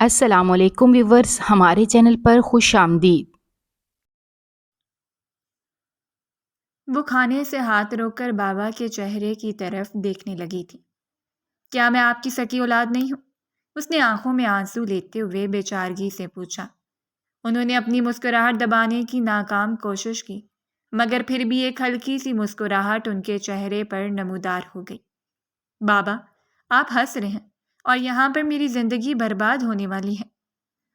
السلام علیکم ویورز، ہمارے چینل پر خوش آمدید۔ وہ کھانے سے ہاتھ روک کر بابا کے چہرے کی طرف دیکھنے لگی تھی۔ کیا میں آپ کی سکی اولاد نہیں ہوں؟ اس نے آنکھوں میں آنسو لیتے ہوئے بے چارگی سے پوچھا۔ انہوں نے اپنی مسکراہٹ دبانے کی ناکام کوشش کی، مگر پھر بھی ایک ہلکی سی مسکراہٹ ان کے چہرے پر نمودار ہو گئی۔ بابا، آپ ہنس رہے ہیں اور یہاں پر میری زندگی برباد ہونے والی ہے۔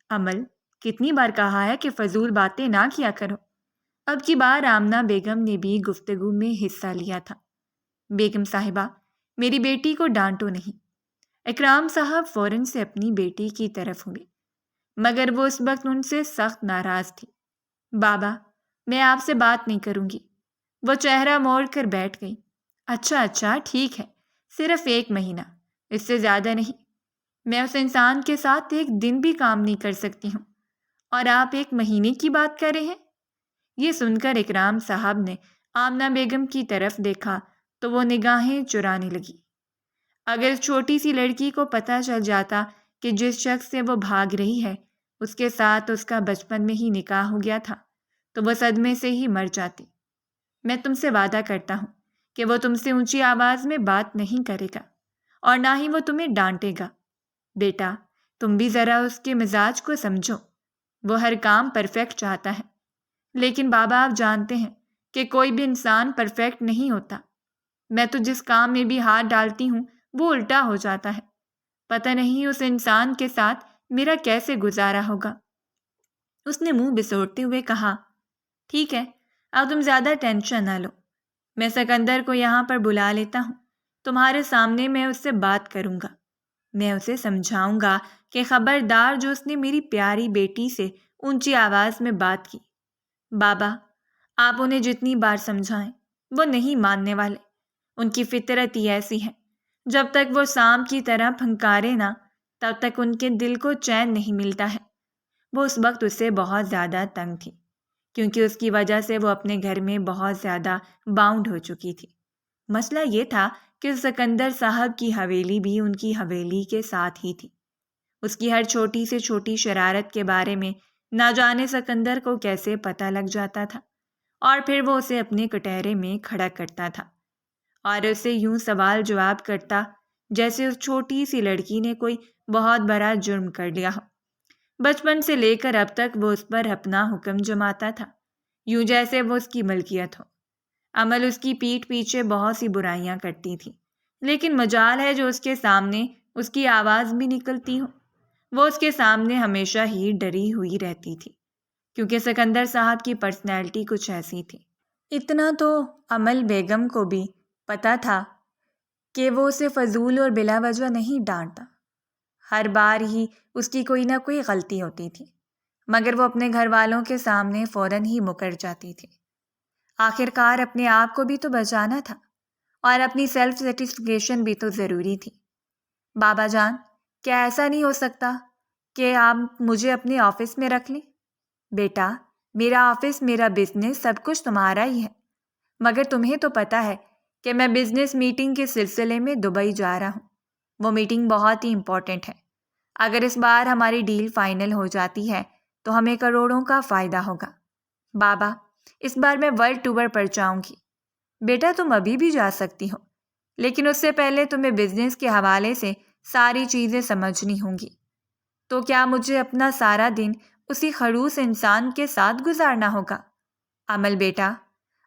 امل، کتنی بار کہا ہے کہ فضول باتیں نہ کیا کرو۔ اب کی بار آمنہ بیگم نے بھی گفتگو میں حصہ لیا تھا۔ بیگم صاحبہ، میری بیٹی کو ڈانٹو نہیں۔ اکرام صاحب فوراً سے اپنی بیٹی کی طرف ہوئے، مگر وہ اس وقت ان سے سخت ناراض تھی۔ بابا، میں آپ سے بات نہیں کروں گی۔ وہ چہرہ موڑ کر بیٹھ گئی۔ اچھا ٹھیک ہے، صرف 1 مہینہ، اس سے زیادہ نہیں۔ میں اس انسان کے ساتھ 1 دن بھی کام نہیں کر سکتی ہوں، اور آپ 1 مہینے کی بات کر رہے ہیں؟ یہ سن کر اکرام صاحب نے آمنہ بیگم کی طرف دیکھا تو وہ نگاہیں چرانے لگی۔ اگر اس چھوٹی سی لڑکی کو پتہ چل جاتا کہ جس شخص سے وہ بھاگ رہی ہے اس کے ساتھ اس کا بچپن میں ہی نکاح ہو گیا تھا تو وہ صدمے سے ہی مر جاتی۔ میں تم سے وعدہ کرتا ہوں کہ وہ تم سے اونچی آواز میں بات نہیں کرے گا اور نہ ہی وہ تمہیں ڈانٹے گا۔ بیٹا، تم بھی ذرا اس کے مزاج کو سمجھو۔ وہ ہر کام پرفیکٹ چاہتا ہے، لیکن بابا آپ جانتے ہیں کہ کوئی بھی انسان پرفیکٹ نہیں ہوتا۔ میں تو جس کام میں بھی ہاتھ ڈالتی ہوں وہ الٹا ہو جاتا ہے۔ پتہ نہیں اس انسان کے ساتھ میرا کیسے گزارا ہوگا۔ اس نے منہ بسوڑتے ہوئے کہا، ٹھیک ہے، اب تم زیادہ ٹینشن نہ لو۔ میں سکندر کو یہاں پر بلا لیتا ہوں، تمہارے سامنے میں اس سے بات کروں گا۔ میں اسے سمجھاؤں گا کہ خبردار جو اس نے میری پیاری بیٹی سے اونچی آواز میں بات کی۔ بابا، آپ انہیں جتنی بار سمجھائیں وہ نہیں ماننے والے۔ ان کی فطرت ہی ایسی ہے، جب تک وہ سانپ کی طرح پھنکارے نہ تب تک ان کے دل کو چین نہیں ملتا ہے۔ وہ اس وقت اس سے بہت زیادہ تنگ تھی، کیونکہ اس کی وجہ سے وہ اپنے گھر میں بہت زیادہ باؤنڈ ہو چکی تھی۔ مسئلہ یہ تھا کہ سکندر صاحب کی حویلی بھی ان کی حویلی کے ساتھ ہی تھی۔ اس کی ہر چھوٹی سے چھوٹی شرارت کے بارے میں نہ جانے سکندر کو کیسے پتہ لگ جاتا تھا، اور پھر وہ اسے اپنے کٹہرے میں کھڑا کرتا تھا اور اسے یوں سوال جواب کرتا جیسے اس چھوٹی سی لڑکی نے کوئی بہت بڑا جرم کر لیا ہو۔ بچپن سے لے کر اب تک وہ اس پر اپنا حکم جماتا تھا، یوں جیسے وہ اس کی ملکیت ہو۔ عمل اس کی پیٹھ پیچھے بہت سی برائیاں کرتی تھی، لیکن مجال ہے جو اس کے سامنے اس کی آواز بھی نکلتی ہو۔ وہ اس کے سامنے ہمیشہ ہی ڈری ہوئی رہتی تھی، کیونکہ سکندر صاحب کی پرسنالٹی کچھ ایسی تھی۔ اتنا تو امل بیگم کو بھی پتا تھا کہ وہ اسے فضول اور بلا وجہ نہیں ڈانٹتا۔ ہر بار ہی اس کی کوئی نہ کوئی غلطی ہوتی تھی، مگر وہ اپنے گھر والوں کے سامنے فوراً ہی مکر جاتی تھی۔ آخر کار اپنے آپ کو بھی تو بچانا تھا، اور اپنی سیلف سیٹسفیکیشن بھی تو ضروری تھی۔ بابا جان، کیا ایسا نہیں ہو سکتا کہ آپ مجھے اپنے آفس میں رکھ لیں؟ بیٹا، میرا آفس، میرا بزنس، سب کچھ تمہارا ہی ہے، مگر تمہیں تو پتہ ہے کہ میں بزنس میٹنگ کے سلسلے میں دبئی جا رہا ہوں۔ وہ میٹنگ بہت ہی امپورٹنٹ ہے۔ اگر اس بار ہماری ڈیل فائنل ہو جاتی ہے تو ہمیں کروڑوں کا فائدہ ہوگا۔ بابا، اس بار میں ورلڈ ٹور پر جاؤں گی۔ بیٹا، تم ابھی بھی جا سکتی ہو، لیکن اس سے پہلے تمہیں بزنس کے حوالے سے ساری چیزیں سمجھنی ہوں گی۔ تو کیا مجھے اپنا سارا دن اسی خڑوس انسان کے ساتھ گزارنا ہوگا؟ امل بیٹا،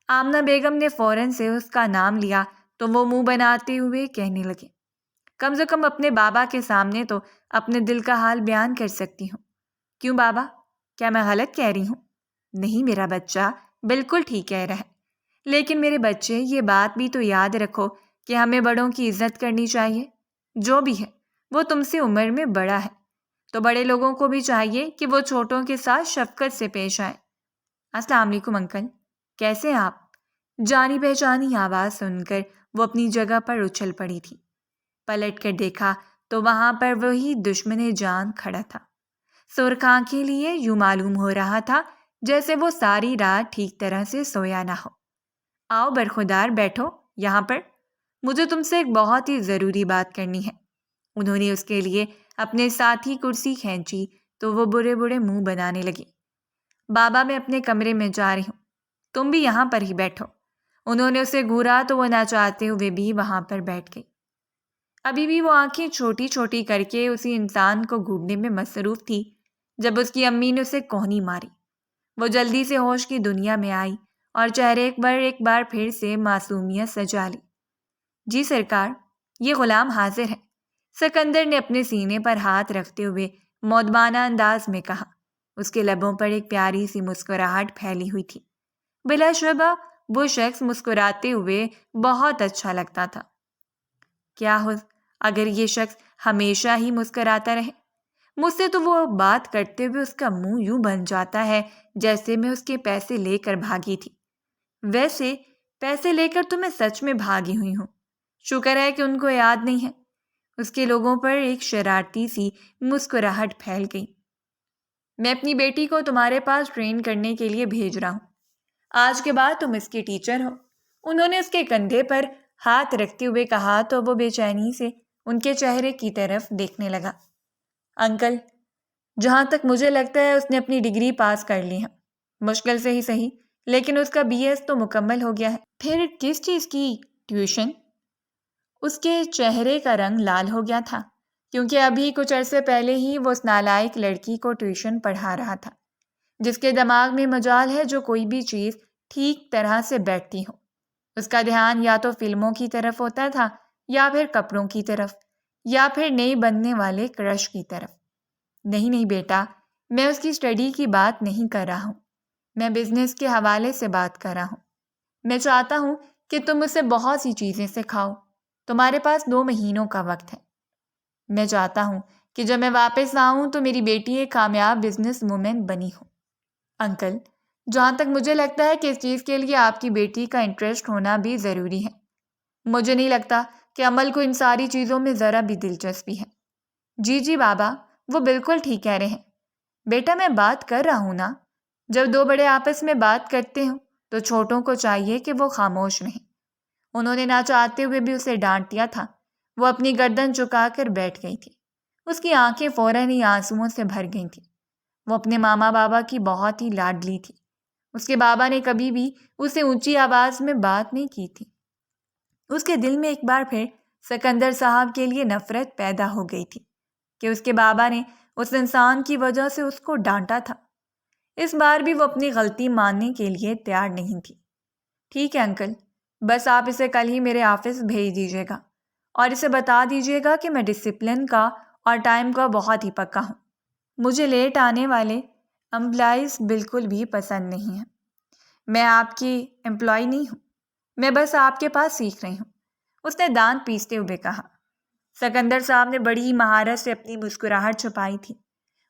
آمنہ بیگم نے فوراً سے اس کا نام لیا تو وہ منہ بناتے ہوئے کہنے لگے، کم سے کم اپنے بابا کے سامنے تو اپنے دل کا حال بیان کر سکتی ہوں۔ کیوں بابا، کیا میں غلط کہہ رہی ہوں؟ نہیں میرا بچہ، بالکل ٹھیک کہہ رہا ہے، لیکن میرے بچے یہ بات بھی تو یاد رکھو کہ ہمیں بڑوں کی عزت کرنی چاہیے۔ جو بھی ہے وہ تم سے عمر میں بڑا ہے، تو بڑے لوگوں کو بھی چاہیے کہ وہ چھوٹوں کے ساتھ شفقت سے پیش آئیں۔ السلام علیکم انکل، کیسے آپ؟ جانی پہچانی آواز سن کر وہ اپنی جگہ پر اچھل پڑی تھی۔ پلٹ کر دیکھا تو وہاں پر وہی دشمن جان کھڑا تھا۔ سرخ آنکھیں لیے یوں معلوم ہو رہا تھا جیسے وہ ساری رات ٹھیک طرح سے سویا نہ ہو۔ آؤ برخودار، بیٹھو یہاں پر، مجھے تم سے ایک بہت ہی ضروری بات کرنی ہے۔ انہوں نے اس کے لیے اپنے ساتھ ہی کرسی کھینچی تو وہ برے برے منہ بنانے لگی۔ بابا میں اپنے کمرے میں جا رہی ہوں، تم بھی یہاں پر ہی بیٹھو۔ انہوں نے اسے گھورا تو وہ نہ چاہتے ہوئے بھی وہاں پر بیٹھ گئی۔ ابھی بھی وہ آنکھیں چھوٹی چھوٹی کر کے اسی انسان کو گھورنے میں مصروف تھی جب اس کی امی نے اسے کوہنی ماری۔ وہ جلدی سے ہوش کی دنیا میں آئی اور چہرے ایک بار پھر سے معصومیت سجا لی۔ جی سرکار، یہ غلام حاضر ہے، سکندر نے اپنے سینے پر ہاتھ رکھتے ہوئے مودبانہ انداز میں کہا۔ اس کے لبوں پر ایک پیاری سی مسکراہٹ پھیلی ہوئی تھی۔ بلا شبہ وہ شخص مسکراتے ہوئے بہت اچھا لگتا تھا۔ کیا ہو اگر یہ شخص ہمیشہ ہی مسکراتا رہے؟ مجھ سے تو وہ بات کرتے ہوئے اس کا منہ یوں بن جاتا ہے جیسے میں اس کے پیسے لے کر بھاگی تھی۔ ویسے پیسے لے کر تو میں سچ میں بھاگی ہوئی ہوں، شکر ہے کہ ان کو یاد نہیں ہے۔ اس کے لوگوں پر ایک شرارتی سی مسکراہٹ پھیل گئی۔ میں اپنی بیٹی کو تمہارے پاس ٹرین کرنے کے لیے بھیج رہا ہوں، آج کے بعد تم اس کی ٹیچر ہو۔ انہوں نے اس کے کندھے پر ہاتھ رکھتے ہوئے کہا تو وہ بے چینی سے ان کے چہرے کی طرف دیکھنے لگا۔ انکل، جہاں تک مجھے لگتا ہے اس نے اپنی ڈگری پاس کر لی ہے، مشکل سے ہی صحیح، لیکن اس کا BS تو مکمل ہو گیا ہے۔ پھر کس چیز کی ٹیوشن؟ اس کے چہرے کا رنگ لال ہو گیا تھا کیونکہ ابھی کچھ عرصے پہلے ہی وہ اس نالائق لڑکی کو ٹیوشن پڑھا رہا تھا جس کے دماغ میں مجال ہے جو کوئی بھی چیز ٹھیک طرح سے بیٹھتی ہو۔ اس کا دھیان یا تو فلموں کی طرف ہوتا تھا یا پھر کپڑوں کی طرف یا پھر نئی بننے والے کرش کی طرف۔ نہیں بیٹا، میں اس کی اسٹڈی کی بات نہیں کر رہا ہوں، میں بزنس کے حوالے سے بات کر رہا ہوں۔ میں چاہتا ہوں کہ تم اسے بہت سی چیزیں سکھاؤ، تمہارے پاس 2 مہینوں کا وقت ہے۔ میں چاہتا ہوں کہ جب میں واپس آؤں تو میری بیٹی ایک کامیاب بزنس وومن بنی ہو۔ انکل، جہاں تک مجھے لگتا ہے کہ اس چیز کے لیے آپ کی بیٹی کا انٹرسٹ ہونا بھی ضروری ہے۔ مجھے نہیں لگتا کہ عمل کو ان ساری چیزوں میں ذرا بھی دلچسپی ہے۔ جی بابا، وہ بالکل ٹھیک کہہ رہے ہیں۔ بیٹا، میں بات کر رہا ہوں نا، جب 2 بڑے آپس میں بات کرتے ہوں تو چھوٹوں کو چاہیے کہ وہ خاموش رہیں۔ انہوں نے نہ چاہتے ہوئے بھی اسے ڈانٹ دیا تھا۔ وہ اپنی گردن جھکا کر بیٹھ گئی تھی۔ اس کی آنکھیں فوراً ہی آنسوؤں سے بھر گئی تھیں۔ وہ اپنے ماما بابا کی بہت ہی لاڈلی تھی۔ اس کے بابا نے کبھی بھی اسے اونچی آواز میں بات نہیں کی تھی۔ اس کے دل میں ایک بار پھر سکندر صاحب کے لیے نفرت پیدا ہو گئی تھی کہ اس کے بابا نے اس انسان کی وجہ سے اس کو ڈانٹا تھا۔ اس بار بھی وہ اپنی غلطی ماننے کے لیے تیار نہیں تھی۔ ٹھیک ہے انکل، بس آپ اسے کل ہی میرے آفس بھیج دیجیے گا اور اسے بتا دیجیے گا کہ میں ڈسپلن کا اور ٹائم کا بہت ہی پکا ہوں۔ مجھے لیٹ آنے والے امپلائیز بالکل بھی پسند نہیں ہیں۔ میں آپ کی امپلائی نہیں ہوں، میں بس آپ کے پاس سیکھ رہی ہوں، اس نے دانت پیستے ہوئے کہا۔ سکندر صاحب نے بڑی ہی مہارت سے اپنی مسکراہٹ چھپائی تھی۔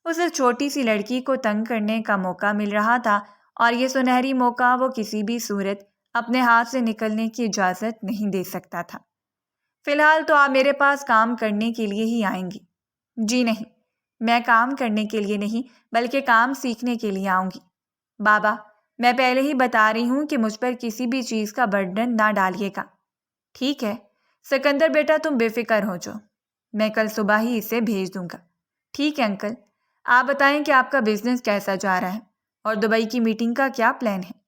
اسے چھوٹی سی لڑکی کو تنگ کرنے کا موقع مل رہا تھا اور یہ سنہری موقع وہ کسی بھی صورت اپنے ہاتھ سے نکلنے کی اجازت نہیں دے سکتا تھا۔ فی الحال تو آپ میرے پاس کام کرنے کے لیے ہی آئیں گی؟ جی نہیں، میں کام کرنے کے لیے نہیں بلکہ کام سیکھنے کے لیے آؤں گی۔ بابا، میں پہلے ہی بتا رہی ہوں کہ مجھ پر کسی بھی چیز کا برڈن نہ ڈالیے گا۔ ٹھیک ہے سکندر بیٹا، تم بے فکر ہو جو، میں کل صبح ہی اسے بھیج دوں گا۔ ٹھیک ہے انکل، آپ بتائیں کہ آپ کا بزنس کیسا جا رہا ہے اور دبئی کی میٹنگ کا کیا پلان ہے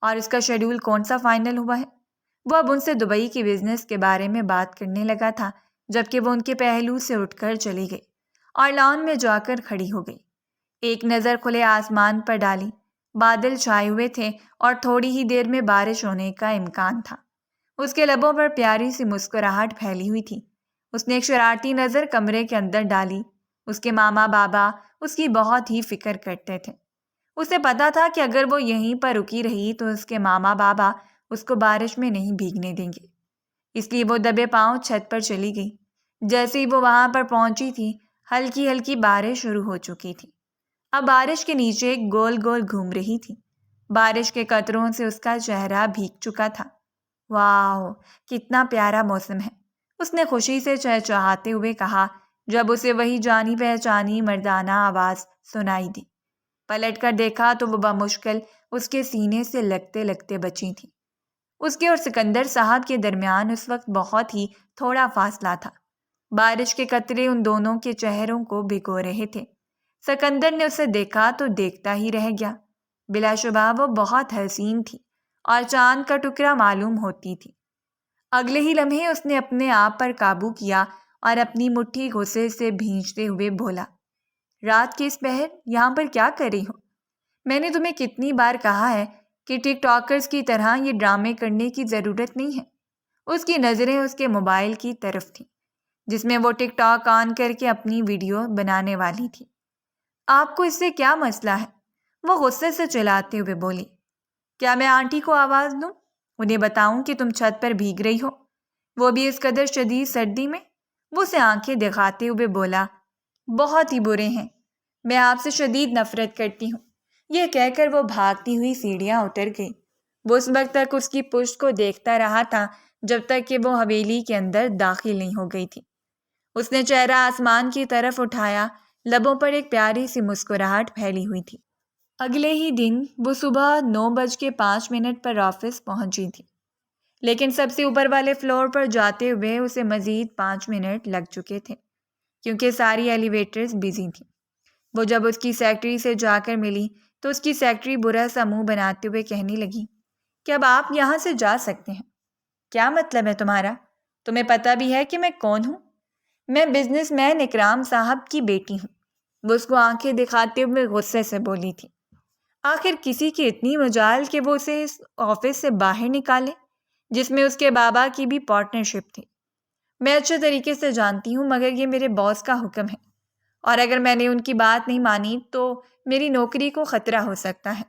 اور اس کا شیڈول کون سا فائنل ہوا ہے؟ وہ اب ان سے دبئی کی بزنس کے بارے میں بات کرنے لگا تھا جبکہ وہ ان کے پہلو سے اٹھ کر چلی گئی اور لان میں جا کر کھڑی ہو گئی۔ ایک نظر کھلے آسمان پر ڈالی، بادل چھائے ہوئے تھے اور تھوڑی ہی دیر میں بارش ہونے کا امکان تھا۔ اس کے لبوں پر پیاری سی مسکراہٹ پھیلی ہوئی تھی۔ اس نے ایک شرارتی نظر کمرے کے اندر ڈالی۔ اس کے ماما بابا اس کی بہت ہی فکر کرتے تھے۔ اسے پتا تھا کہ اگر وہ یہیں پر رکی رہی تو اس کے ماما بابا اس کو بارش میں نہیں بھیگنے دیں گے، اس لیے وہ دبے پاؤں چھت پر چلی گئی۔ جیسے ہی وہ وہاں پر پہنچی تھی ہلکی ہلکی بارش شروع ہو چکی تھی۔ اب بارش کے نیچے گول گول گھوم رہی تھی۔ بارش کے قطروں سے اس کا چہرہ بھیگ چکا تھا۔ واو، کتنا پیارا موسم ہے، اس نے خوشی سے چہچہاتے ہوئے کہا جب اسے وہی جانی پہچانی مردانہ آواز سنائی دی۔ پلٹ کر دیکھا تو وہ بمشکل اس کے سینے سے لگتے لگتے بچی تھی۔ اس کے اور سکندر صاحب کے درمیان اس وقت بہت ہی تھوڑا فاصلہ تھا۔ بارش کے قطرے ان دونوں کے چہروں کو بھگو رہے تھے۔ سکندر نے اسے دیکھا تو دیکھتا ہی رہ گیا۔ بلا شبہ وہ بہت حسین تھی اور چاند کا ٹکڑا معلوم ہوتی تھی۔ اگلے ہی لمحے اس نے اپنے آپ پر قابو کیا اور اپنی مٹھی غصے سے بھینچتے ہوئے بولا، رات کے اس پہر یہاں پر کیا کر رہی ہو؟ میں نے تمہیں کتنی بار کہا ہے کہ ٹک ٹاکرز کی طرح یہ ڈرامے کرنے کی ضرورت نہیں ہے۔ اس کی نظریں اس کے موبائل کی طرف تھیں جس میں وہ ٹک ٹاک آن کر کے اپنی ویڈیو بنانے والی تھی۔ آپ کو اس سے کیا مسئلہ ہے؟ وہ غصے سے چلاتے ہوئے بولی۔ کیا میں آنٹی کو آواز دوں؟ انہیں بتاؤں کہ تم چھت پر بھیگ رہی ہو؟ وہ بھی اس قدر شدید سردی میں؟ وہ اسے آنکھیں دکھاتے ہوئے بولا، بہت ہی برے ہیں، میں آپ سے شدید نفرت کرتی ہوں۔ یہ کہہ کر وہ بھاگتی ہوئی سیڑھیاں اتر گئی۔ وہ اس وقت تک اس کی پشت کو دیکھتا رہا تھا جب تک کہ وہ حویلی کے اندر داخل نہیں ہو گئی تھی۔ اس نے چہرہ آسمان کی طرف اٹھایا، لبوں پر ایک پیاری سی مسکراہٹ پھیلی ہوئی تھی۔ اگلے ہی دن وہ صبح 9:05 پر آفس پہنچی تھی، لیکن سب سے اوپر والے فلور پر جاتے ہوئے اسے مزید 5 منٹ لگ چکے تھے کیونکہ ساری ایلیویٹرز بزی تھیں۔ وہ جب اس کی سیکرٹری سے جا کر ملی تو اس کی سیکرٹری برا سا منہ بناتے ہوئے کہنے لگی کہ اب آپ یہاں سے جا سکتے ہیں۔ کیا مطلب ہے تمہارا؟ تمہیں پتہ بھی ہے کہ میں کون ہوں؟ میں بزنس مین اکرام صاحب کی بیٹی ہوں۔ وہ اس کو آنکھیں دکھاتے ہوئے غصے سے بولی تھی۔ آخر کسی کی اتنی مجال کہ وہ اسے اس آفس سے باہر نکالے جس میں اس کے بابا کی بھی پارٹنرشپ تھی۔ میں اچھے طریقے سے جانتی ہوں مگر یہ میرے باس کا حکم ہے اور اگر میں نے ان کی بات نہیں مانی تو میری نوکری کو خطرہ ہو سکتا ہے۔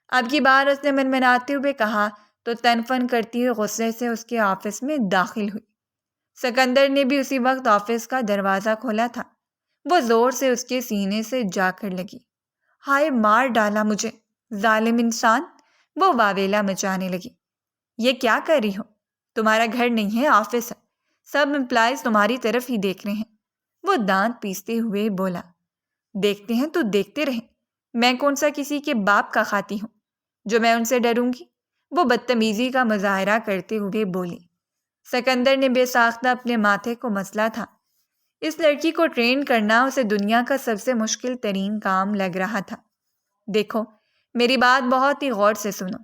اب کی بار اس نے منمناتے ہوئے کہا تو تن فن کرتی ہوئے غصے سے اس کے آفس میں داخل ہوئی۔ سکندر نے بھی اسی وقت آفس کا دروازہ کھولا تھا۔ وہ زور سے اس کے سینے سے جا کر لگی۔ ہائے، مار ڈالا مجھے، ظالم انسان! وہ واویلا مچانے لگی۔ یہ کیا کر رہی ہو؟ تمہارا گھر نہیں ہے، آفس ہے۔ سب امپلائیز تمہاری طرف ہی دیکھ رہے ہیں۔ وہ دانت پیستے ہوئے بولا۔ دیکھتے ہیں تو دیکھتے رہیں، میں کون سا کسی کے باپ کا کھاتی ہوں جو میں ان سے ڈروں گی؟ وہ بدتمیزی کا مظاہرہ کرتے ہوئے بولی۔ سکندر نے بے ساختہ اپنے ماتھے کو مسلا تھا۔ اس لڑکی کو ٹرین کرنا اسے دنیا کا سب سے مشکل ترین کام لگ رہا تھا۔ دیکھو، میری بات بہت ہی غور سے سنو۔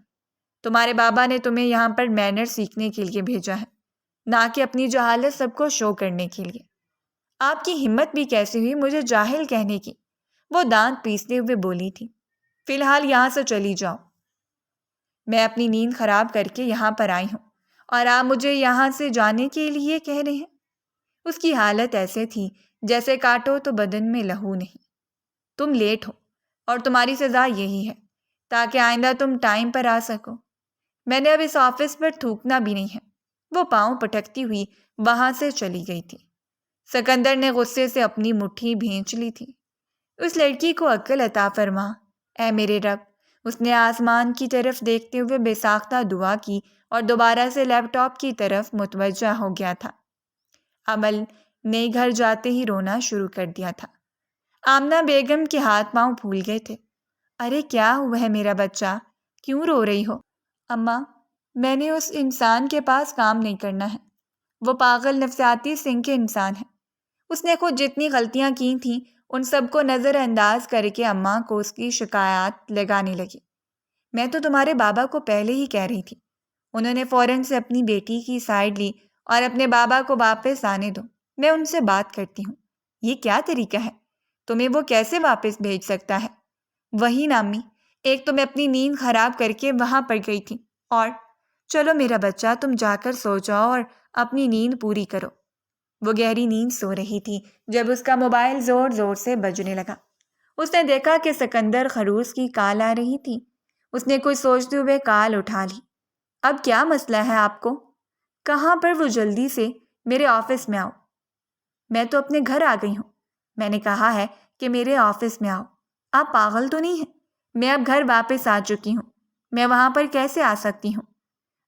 تمہارے بابا نے تمہیں یہاں پر مینر سیکھنے کے لیے بھیجا ہے، نہ کہ اپنی جہالت سب کو شو کرنے کے لیے۔ آپ کی ہمت بھی کیسی ہوئی مجھے جاہل کہنے کی؟ وہ دانت پیستے ہوئے بولی تھی۔ فی الحال یہاں سے چلی جاؤ۔ میں اپنی نیند خراب کر کے یہاں پر آئی ہوں اور آپ مجھے یہاں سے جانے کے لیے کہہ رہے ہیں؟ اس کی حالت ایسے تھی جیسے کاٹو تو بدن میں لہو نہیں۔ تم لیٹ ہو اور تمہاری سزا یہی ہے تاکہ آئندہ تم ٹائم پر آ سکو۔ میں نے اب اس آفس پر تھوکنا بھی نہیں ہے۔ وہ پاؤں پٹکتی ہوئی وہاں سے چلی گئی تھی۔ سکندر نے غصے سے اپنی مٹھی بھینچ لی تھی۔ اس لڑکی کو عقل عطا فرما، اے میرے رب۔ اس نے آسمان کی طرف دیکھتے ہوئے بے ساختہ دعا کی اور دوبارہ سے لیپ ٹاپ کی طرف متوجہ ہو گیا تھا۔ عمل نے گھر جاتے ہی رونا شروع کر دیا تھا۔ آمنہ بیگم کے ہاتھ پاؤں پھول گئے تھے۔ ارے کیا ہوا ہے میرا بچہ؟ کیوں رو رہی ہو؟ اماں، میں نے اس انسان کے پاس کام نہیں کرنا ہے۔ وہ پاگل نفسیاتی سنگ کے انسان ہے۔ اس نے خود جتنی غلطیاں کی تھیں ان سب کو نظر انداز کر کے اماں کو اس کی شکایات لگانے لگی۔ میں تو تمہارے بابا کو پہلے ہی کہہ رہی تھی۔ انہوں نے فوراً سے اپنی بیٹی کی سائیڈ لی اور اپنے بابا کو واپس آنے دو، میں ان سے بات کرتی ہوں۔ یہ کیا طریقہ ہے؟ تمہیں وہ کیسے واپس بھیج سکتا ہے؟ وہی نامی، ایک تو میں اپنی نیند خراب کر کے وہاں پر گئی تھی، اور چلو میرا بچہ تم جا کر سو جاؤ اور اپنی نیند پوری کرو۔ وہ گہری نیند سو رہی تھی جب اس کا موبائل زور زور سے بجنے لگا۔ اس نے دیکھا کہ سکندر خروس کی کال آ رہی تھی۔ اس نے کچھ سوچتے ہوئے کال اٹھا لی۔ اب کیا مسئلہ ہے آپ کو؟ کہاں پر؟ وہ جلدی سے میرے آفس میں آؤ۔ میں تو اپنے گھر آ گئی ہوں۔ میں نے کہا ہے کہ میرے آفس میں آؤ۔ آپ پاگل تو نہیں ہیں؟ میں اب گھر واپس آ چکی ہوں، میں وہاں پر کیسے آ سکتی ہوں؟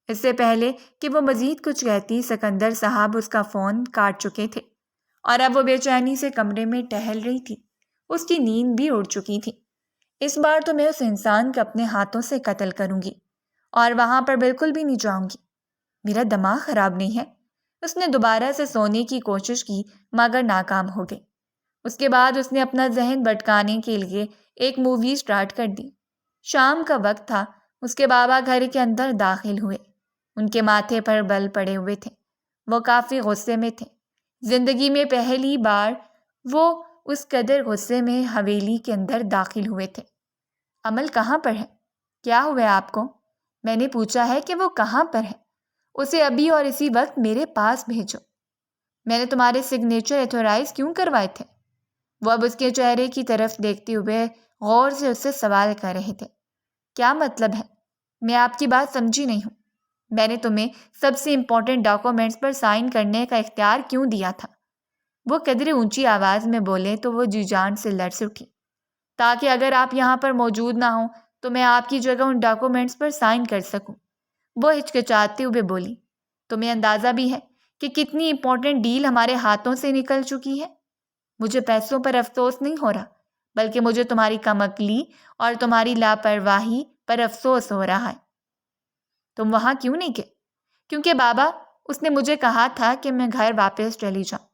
اس سے پہلے کہ وہ مزید کچھ کہتی سکندر صاحب اس کا فون کاٹ چکے تھے اور اب وہ بے چینی سے کمرے میں ٹہل رہی تھی۔ اس کی نیند بھی اڑ چکی تھی۔ اس بار تو میں اس انسان کو اپنے ہاتھوں سے قتل کروں گی اور وہاں پر بالکل بھی نہیں جاؤں گی۔ میرا دماغ خراب نہیں ہے؟ اس نے دوبارہ سے سونے کی کوشش کی مگر ناکام ہو گئی۔ اس کے بعد اس نے اپنا ذہن بھٹکانے کے لیے ایک مووی سٹارٹ کر دی۔ شام کا وقت تھا۔ اس کے بابا گھر کے اندر داخل ہوئے۔ ان کے ماتھے پر بل پڑے ہوئے تھے۔ وہ کافی غصے میں تھے۔ زندگی میں پہلی بار وہ اس قدر غصے میں حویلی کے اندر داخل ہوئے تھے۔ عمل کہاں پر ہے؟ کیا ہوا آپ کو؟ میں نے پوچھا ہے کہ وہ کہاں پر ہے؟ اسے ابھی اور اسی وقت میرے پاس بھیجو۔ میں نے تمہارے سگنیچر ایتھورائز کیوں کروائے تھے؟ وہ اب اس کے چہرے کی طرف دیکھتے ہوئے غور سے اس سے سوال کر رہے تھے۔ کیا مطلب ہے؟ میں آپ کی بات سمجھی نہیں ہوں۔ میں نے تمہیں سب سے امپورٹنٹ ڈاکومنٹس پر سائن کرنے کا اختیار کیوں دیا تھا؟ وہ قدرے اونچی آواز میں بولے تو وہ جی جان سے لرز اٹھی۔ تاکہ اگر آپ یہاں پر موجود نہ ہوں تو میں آپ کی جگہ ان ڈاکومنٹس پر سائن کر سکوں۔ وہ ہچکچاتے ہوئے بولی۔ تمہیں اندازہ بھی ہے کہ کتنی امپورٹنٹ ڈیل ہمارے ہاتھوں سے نکل چکی ہے؟ مجھے پیسوں پر افسوس نہیں ہو رہا، بلکہ مجھے تمہاری کم عقلی اور تمہاری لاپرواہی پر افسوس ہو رہا ہے۔ تم وہاں کیوں نہیں گئے؟ کیونکہ بابا، اس نے مجھے کہا تھا کہ میں گھر واپس چلی جاؤں۔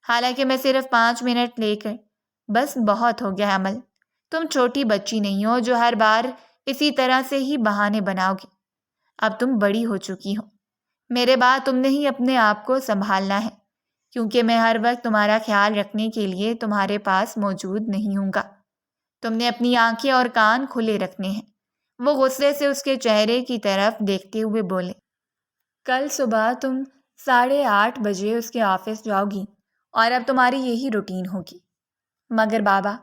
حالانکہ میں صرف 5 منٹ لے کر، بس بہت ہو گیا عمل۔ تم چھوٹی بچی نہیں ہو جو ہر بار اسی طرح سے ہی بہانے بناؤ گی۔ اب تم بڑی ہو چکی ہو۔ میرے بعد تم نے ہی اپنے آپ کو سنبھالنا ہے، کیونکہ میں ہر وقت تمہارا خیال رکھنے کے لیے تمہارے پاس موجود نہیں ہوں گا۔ تم نے اپنی آنکھیں اور کان کھلے رکھنے ہیں۔ وہ غصے سے اس کے چہرے کی طرف دیکھتے ہوئے بولے۔ کل صبح تم 8:30 بجے اس کے آفس جاؤ گی اور اب تمہاری یہی روٹین ہوگی۔ مگر بابا،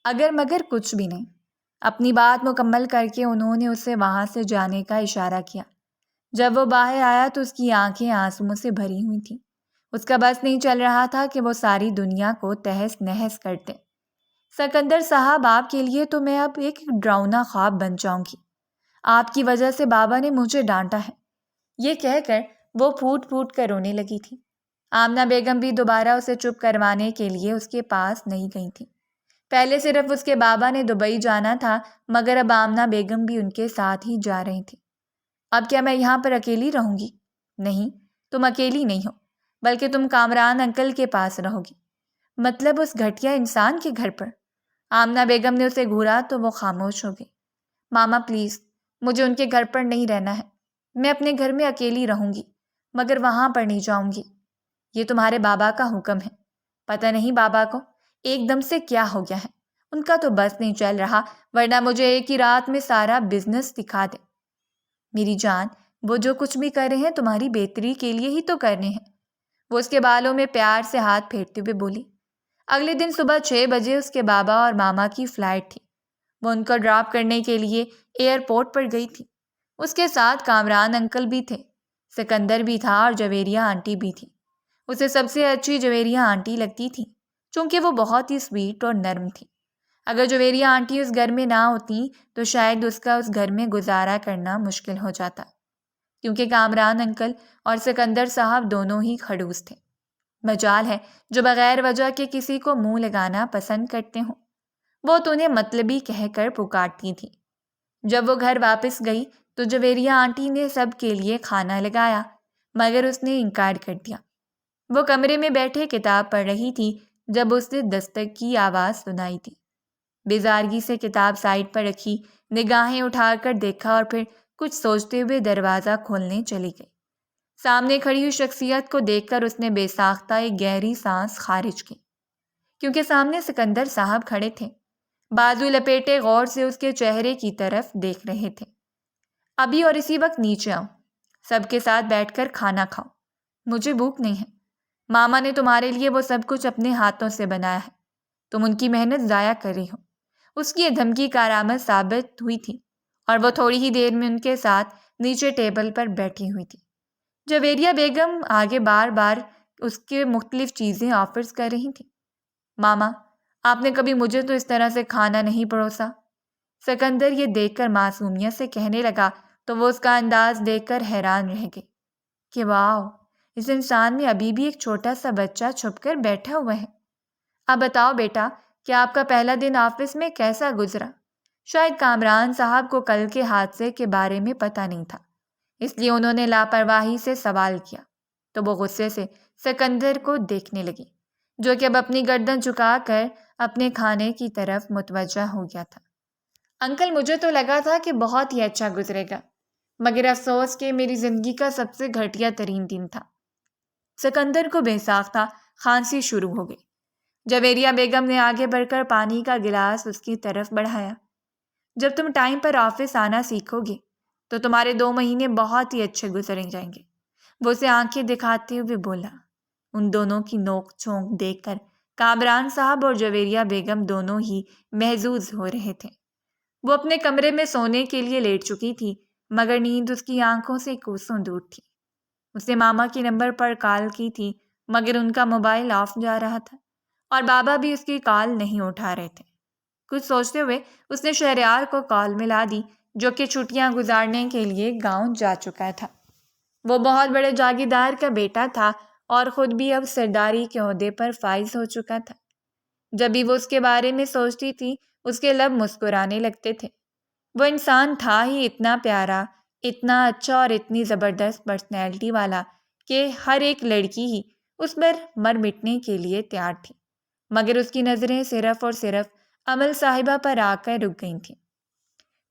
اگر مگر کچھ بھی نہیں۔ اپنی بات مکمل کر کے انہوں نے اسے وہاں سے جانے کا اشارہ کیا۔ جب وہ باہر آیا تو اس کی آنکھیں آنسوؤں سے بھری ہوئی تھیں۔ اس کا بس نہیں چل رہا تھا کہ وہ ساری دنیا کو تہس نہس کر دے۔ سکندر صاحب، آپ کے لیے تو میں اب ایک ڈراؤنا خواب بن جاؤں گی۔ آپ کی وجہ سے بابا نے مجھے ڈانٹا ہے۔ یہ کہہ کر وہ پھوٹ پھوٹ کر رونے لگی تھی۔ آمنہ بیگم بھی دوبارہ اسے چپ کروانے کے لیے اس کے پاس نہیں گئی تھی۔ پہلے صرف اس کے بابا نے دبئی جانا تھا، مگر اب آمنہ بیگم بھی ان کے ساتھ ہی جا رہی تھی۔ اب کیا میں یہاں پر اکیلی رہوں گی؟ نہیں، تم اکیلی نہیں ہو، بلکہ تم کامران انکل کے پاس رہو گی۔ مطلب اس گھٹیا انسان کے گھر پر؟ آمنہ بیگم نے اسے گھورا تو وہ خاموش ہو گئی۔ ماما پلیز، مجھے ان کے گھر پر نہیں رہنا ہے۔ میں اپنے گھر میں اکیلی رہوں گی، مگر وہاں پر نہیں جاؤں گی۔ یہ تمہارے بابا کا حکم ہے۔ پتہ نہیں بابا کو ایک دم سے کیا ہو گیا ہے۔ ان کا تو بس نہیں چل رہا، ورنہ مجھے ایک ہی رات میں سارا بزنس دکھا دے۔ میری جان، وہ جو کچھ بھی کر رہے ہیں تمہاری بہتری کے لیے ہی تو کرنے ہیں۔ وہ اس کے بالوں میں پیار سے ہاتھ پھیرتے ہوئے بولی۔ اگلے دن صبح 6 بجے اس کے بابا اور ماما کی فلائٹ تھی۔ وہ ان کو ڈراپ کرنے کے لیے ایئرپورٹ پر گئی تھی۔ اس کے ساتھ کامران انکل بھی تھے، سکندر بھی تھا اور جویریہ آنٹی بھی تھی۔ اسے سب سے اچھی جویریہ آنٹی لگتی تھی، چونکہ وہ بہت ہی سویٹ اور نرم تھی۔ اگر جویریہ آنٹی اس گھر میں نہ ہوتی تو شاید اس کا اس گھر میں گزارا کرنا مشکل ہو جاتا، کیونکہ کامران انکل اور سکندر صاحب دونوں ہی خڑوس تھے۔ مجال ہے جو بغیر وجہ کے کسی کو منہ لگانا پسند کرتے ہوں۔ وہ تو انہیں مطلبی کہہ کر پکارتی تھی۔ جب وہ گھر واپس گئی تو جویریہ آنٹی نے سب کے لیے کھانا لگایا، مگر اس نے انکار کر دیا۔ وہ کمرے میں بیٹھے کتاب پڑھ رہی تھی جب اس نے دستک کی آواز سنائی تھی۔ بیزارگی سے کتاب سائڈ پر رکھی، نگاہیں اٹھا کر دیکھا اور پھر کچھ سوچتے ہوئے دروازہ کھولنے چلی گئی۔ سامنے کھڑی ہوئی شخصیت کو دیکھ کر اس نے بے ساختہ ایک گہری سانس خارج کی، کیونکہ سامنے سکندر صاحب کھڑے تھے، بازو لپیٹے غور سے اس کے چہرے کی طرف دیکھ رہے تھے۔ ابھی اور اسی وقت نیچے آؤ، سب کے ساتھ بیٹھ کر کھانا کھاؤ۔ مجھے بھوک نہیں ہے۔ ماما نے تمہارے لیے وہ سب کچھ اپنے ہاتھوں سے بنایا ہے، تم ان کی محنت ضائع کر رہی ہو۔ اس کی یہ دھمکی کارآمد ثابت ہوئی تھی اور وہ تھوڑی ہی دیر میں ان کے ساتھ نیچے ٹیبل پر بیٹھی ہوئی تھی۔ جویریہ بیگم آگے بار بار اس کے مختلف چیزیں آفرز کر رہی تھیں۔ ماما، آپ نے کبھی مجھے تو اس طرح سے کھانا نہیں پروسا۔ سکندر یہ دیکھ کر معصومیت سے کہنے لگا تو وہ اس کا انداز دیکھ کر حیران رہ گئی کہ واو، اس انسان میں ابھی بھی ایک چھوٹا سا بچہ چھپ کر بیٹھا ہوا ہے۔ اب بتاؤ بیٹا کہ آپ کا پہلا دن آفس میں کیسا گزرا؟ شاید کامران صاحب کو کل کے حادثے کے بارے میں پتہ نہیں تھا، اس لیے انہوں نے لاپرواہی سے سوال کیا۔ تو وہ غصے سے سکندر کو دیکھنے لگی، جو کہ اب اپنی گردن جھکا کر اپنے کھانے کی طرف متوجہ ہو گیا تھا۔ انکل، مجھے تو لگا تھا کہ بہت ہی اچھا گزرے گا، مگر افسوس کہ میری زندگی کا سب سے گھٹیا ترین دن تھا۔ سکندر کو بے ساختہ کھانسی شروع ہو گئی۔ جویریہ بیگم نے آگے بڑھ کر پانی کا گلاس اس کی طرف بڑھایا۔ جب تم ٹائم پر آفس آنا سیکھو گے تو تمہارے 2 مہینے بہت ہی اچھے گزریں جائیں گے، وہ اسے آنکھیں دکھاتے ہوئے بولا۔ ان دونوں کی نوک چونک دیکھ کر کامران صاحب اور جویریہ بیگم دونوں ہی محظوظ ہو رہے تھے۔ وہ اپنے کمرے میں سونے کے لیے لیٹ چکی تھی، مگر نیند اس کی آنکھوں سے کوسوں دور تھی۔ اس نے ماما کے نمبر پر کال کی تھی، مگر ان کا موبائل آف جا رہا تھا اور بابا بھی اس کی کال نہیں اٹھا رہے تھے۔ کچھ سوچتے ہوئے اس نے شہریار کو کال ملا دی، جو کہ چھٹیاں گزارنے کے لیے گاؤں جا چکا تھا۔ وہ بہت بڑے جاگیردار کا بیٹا تھا اور خود بھی اب سرداری کے عہدے پر فائز ہو چکا تھا۔ جب بھی وہ اس کے بارے میں سوچتی تھی اس کے لب مسکرانے لگتے تھے۔ وہ انسان تھا ہی اتنا پیارا، اتنا اچھا اور اتنی زبردست پرسنالٹی والا کہ ہر ایک لڑکی ہی اس پر مر مٹنے کے لیے تیار تھی، مگر اس کی نظریں صرف اور صرف امل صاحبہ پر آ کر رک گئی تھیں۔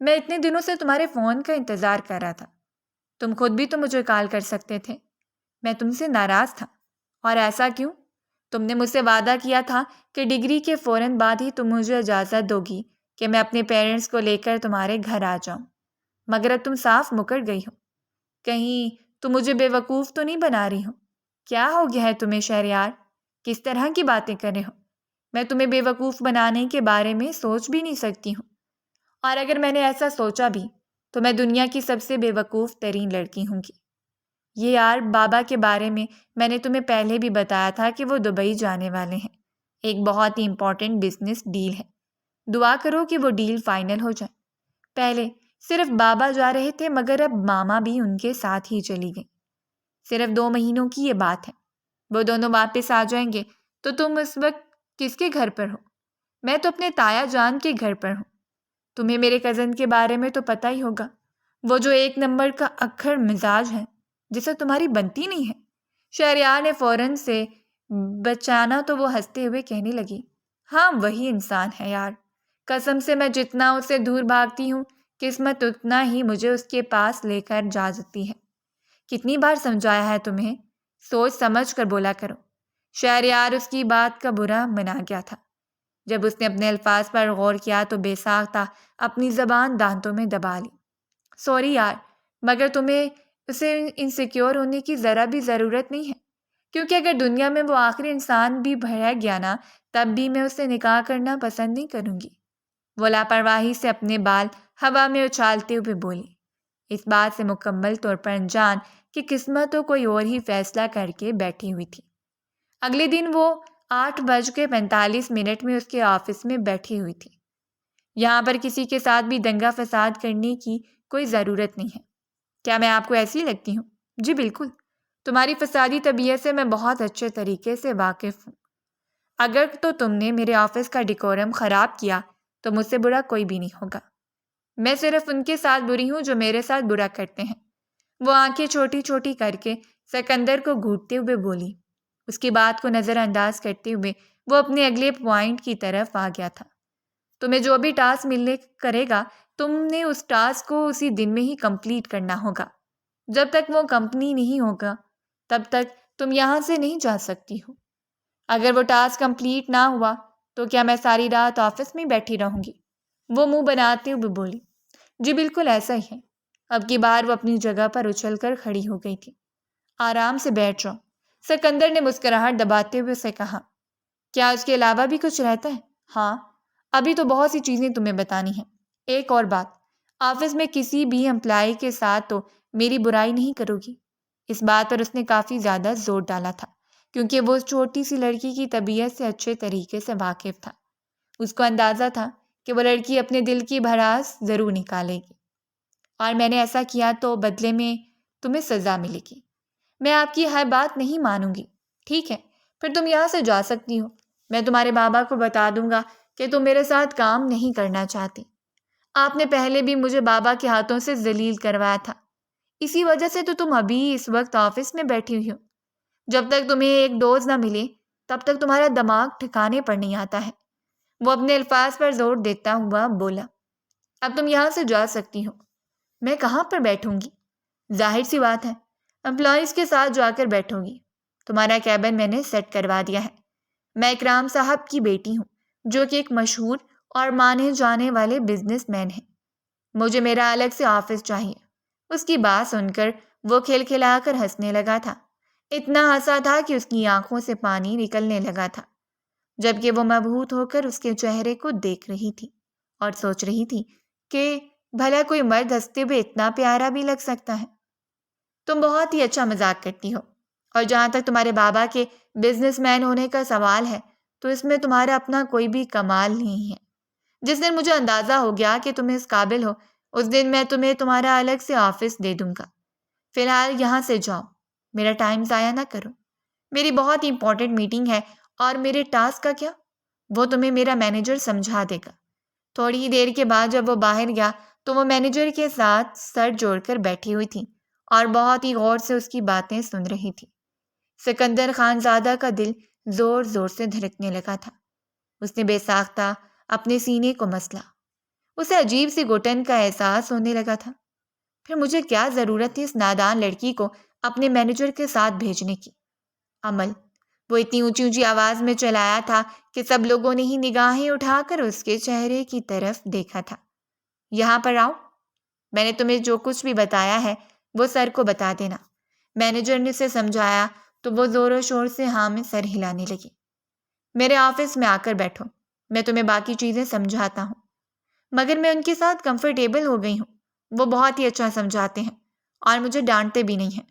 میں اتنے دنوں سے تمہارے فون کا انتظار کر رہا تھا، تم خود بھی تو مجھے کال کر سکتے تھے۔ میں تم سے ناراض تھا، اور ایسا کیوں؟ تم نے مجھ سے وعدہ کیا تھا کہ ڈگری کے فوراً بعد ہی تم مجھے اجازت دو گی کہ میں اپنے پیرنٹس کو لے کر تمہارے گھر آ جاؤں، مگر اب تم صاف مکر گئی ہو۔ کہیں تم مجھے بے وقوف تو نہیں بنا رہی ہو؟ کیا ہو گیا ہے تمہیں شہریار؟ کس طرح کی باتیں کر رہے ہو؟ میں تمہیں بے وقوف بنانے کے بارے میں سوچ بھی نہیں سکتی ہوں، اور اگر میں نے ایسا سوچا بھی تو میں دنیا کی سب سے بے وقوف ترین لڑکی ہوں گی۔ یہ یار، بابا کے بارے میں نے تمہیں پہلے بھی بتایا تھا کہ وہ دبئی جانے والے ہیں، ایک بہت ہی امپورٹنٹ بزنس ڈیل ہے۔ دعا کرو کہ وہ ڈیل فائنل ہو جائے۔ پہلے صرف بابا جا رہے تھے، مگر اب ماما بھی ان کے ساتھ ہی چلی گئی۔ صرف 2 مہینوں کی یہ بات ہے، وہ دونوں واپس آ جائیں گے تو تم اس وقت کس کے گھر پر ہو؟ میں تو اپنے تایا جان کے گھر پر ہوں۔ تمہیں میرے کزن کے بارے میں تو پتہ ہی ہوگا، وہ جو 1 نمبر کا اکھڑ مزاج ہے جسے تمہاری بنتی نہیں ہے۔ شہریار نے فوراً سے بچانا تو وہ ہنستے ہوئے کہنے لگی، ہاں وہی انسان ہے یار، قسم سے میں جتنا اسے دور بھاگتی ہوں قسمت اتنا ہی مجھے اس کے پاس لے کر جا سکتی ہے۔ کتنی بار سمجھایا ہے تمہیں، سوچ سمجھ کر بولا کرو۔ شہریار اس کی بات کا برا منا گیا تھا۔ جب اس نے اپنے الفاظ پر غور کیا تو بے ساختہ اپنی زبان دانتوں میں دبا لی۔ سوری یار، مگر تمہیں اسے انسیکیور ہونے کی ذرا بھی ضرورت نہیں ہے، کیونکہ اگر دنیا میں وہ آخری انسان بھی بھرا گیا نا، تب بھی میں اسے نکاح کرنا پسند نہیں کروں گی۔ وہ لاپرواہی سے اپنے بال ہوا میں اچھالتے ہوئے بولی، اس بات سے مکمل طور پر انجان کہ قسمت تو کوئی اور ہی فیصلہ کر کے بیٹھی ہوئی تھی۔ اگلے دن وہ 8:45 میں اس کے آفس میں بیٹھی ہوئی تھی۔ یہاں پر کسی کے ساتھ بھی دنگا فساد کرنے کی کوئی ضرورت نہیں ہے۔ کیا میں آپ کو ایسی لگتی ہوں؟ جی بالکل، تمہاری فسادی طبیعت سے میں بہت اچھے طریقے سے واقف ہوں۔ اگر تو تم نے میرے آفس کا ڈیکورم خراب کیا تو مجھ سے برا کوئی بھی نہیں ہوگا۔ میں صرف ان کے ساتھ بری ہوں جو میرے ساتھ برا کرتے ہیں۔ وہ آنکھیں چھوٹی چھوٹی کر کے سکندر کو گھونٹتے ہوئے بولی۔ اس کی بات کو نظر انداز کرتے ہوئے وہ اپنے اگلے پوائنٹ کی طرف آ گیا تھا۔ تمہیں جو بھی ٹاسک ملنے کرے گا، تم نے اس ٹاسک کو اسی دن میں ہی کمپلیٹ کرنا ہوگا۔ جب تک وہ کمپنی نہیں ہوگا تب تک تم یہاں سے نہیں جا سکتی ہو۔ اگر وہ ٹاسک کمپلیٹ نہ ہوا تو کیا میں ساری رات آفس میں بیٹھی رہوں گی؟ وہ منہ بناتے ہوئے بولی۔ جی بالکل ایسا ہی ہے۔ اب کی بار وہ اپنی جگہ پر اچھل کر کھڑی ہو گئی تھی۔ آرام سے بیٹھ جاؤ، سکندر نے مسکراہٹ دباتے ہوئے اسے کہا۔ کیا اس کے علاوہ بھی کچھ رہتا ہے؟ ہاں، ابھی تو بہت سی چیزیں تمہیں بتانی ہیں۔ ایک اور بات، آفس میں کسی بھی امپلائی کے ساتھ تو میری برائی نہیں کرو گی۔ اس بات پر اس نے کافی زیادہ زور ڈالا تھا، کیونکہ وہ اس چھوٹی سی لڑکی کی طبیعت سے اچھے طریقے سے واقف تھا۔ اس کو اندازہ تھا کہ وہ لڑکی اپنے دل کی بھڑاس ضرور نکالے گی، اور میں نے ایسا کیا تو بدلے میں تمہیں سزا ملے گی۔ میں آپ کی ہر بات نہیں مانوں گی، ٹھیک ہے؟ پھر تم یہاں سے جا سکتی ہو۔ میں تمہارے بابا کو بتا دوں گا کہ تم میرے ساتھ کام نہیں کرنا چاہتی۔ آپ نے پہلے بھی مجھے بابا کے ہاتھوں سے ذلیل کروایا تھا، اسی وجہ سے تو تم ابھی اس وقت آفس میں بیٹھی ہوئی ہو۔ جب تک تمہیں ایک ڈوز نہ ملے تب تک تمہارا دماغ ٹھکانے پر نہیں آتا ہے۔ وہ اپنے الفاظ پر زور دیتا ہوا بولا۔ اب تم یہاں سے جا سکتی ہو۔ میں کہاں پر بیٹھوں گی؟ ظاہر سی بات ہے، امپلائیز کے ساتھ جا کر بیٹھوں گی۔ تمہارا کیبن میں نے سیٹ کروا دیا ہے۔ میں اکرام صاحب کی بیٹی ہوں، جو کہ ایک مشہور اور مانے جانے والے بزنس مین ہیں۔ مجھے میرا الگ سے آفس چاہیے۔ اس کی بات سن کر وہ کھلکھلا کر ہنسنے لگا تھا۔ اتنا ہنسا تھا کہ اس کی آنکھوں سے پانی نکلنے لگا تھا، جبکہ وہ مبہوت ہو کر اس کے چہرے کو دیکھ رہی تھی اور سوچ رہی تھی کہ بھلا کوئی مرد ہنستے ہوئے اتنا پیارا بھی لگ سکتا ہے۔ تم بہت ہی اچھا مذاق کرتی ہو، اور جہاں تک تمہارے بابا کے بزنس مین ہونے کا سوال ہے تو اس میں تمہارا اپنا کوئی بھی کمال نہیں ہے۔ جس دن مجھے اندازہ ہو گیا کہ تم اس قابل ہو، اس دن میں تمہیں تمہارا الگ سے آفس دے دوں گا۔ فی الحال یہاں سے جاؤ، میرا ٹائم ضائع نہ کرو۔ میری بہت امپورٹنٹ میٹنگ ہے، اور میرے ٹاسک کا کیا؟ وہ تمہیں میرا مینیجر سمجھا دے گا۔ تھوڑی ہی دیر کے بعد جب وہ باہر گیا تو وہ مینیجر کے ساتھ سر جوڑ کر بیٹھی ہوئی تھی اور بہت ہی غور سے اس کی باتیں سن رہی تھی۔ سکندر خان زادہ کا دل زور زور سے دھڑکنے لگا تھا۔ اس نے بے ساختہ اپنے سینے کو مسلا۔ اسے عجیب سی گھٹن کا احساس ہونے لگا تھا۔ پھر مجھے کیا ضرورت تھی اس نادان لڑکی کو اپنے مینیجر کے ساتھ بھیجنے کی؟ عمل وہ اتنی اونچی اونچی آواز میں چلایا تھا کہ سب لوگوں نے ہی نگاہیں اٹھا کر اس کے چہرے کی طرف دیکھا تھا۔ یہاں پر آؤ، میں نے تمہیں جو کچھ بھی بتایا ہے وہ سر کو بتا دینا۔ مینیجر نے اسے سمجھایا تو وہ زور و شور سے ہاں میں سر ہلانے لگی۔ میرے آفس میں آ کر بیٹھو، میں تمہیں باقی چیزیں سمجھاتا ہوں۔ مگر میں ان کے ساتھ کمفرٹیبل ہو گئی ہوں۔ وہ بہت ہی اچھا سمجھاتے ہیں اور مجھے ڈانٹتے بھی نہیں ہیں۔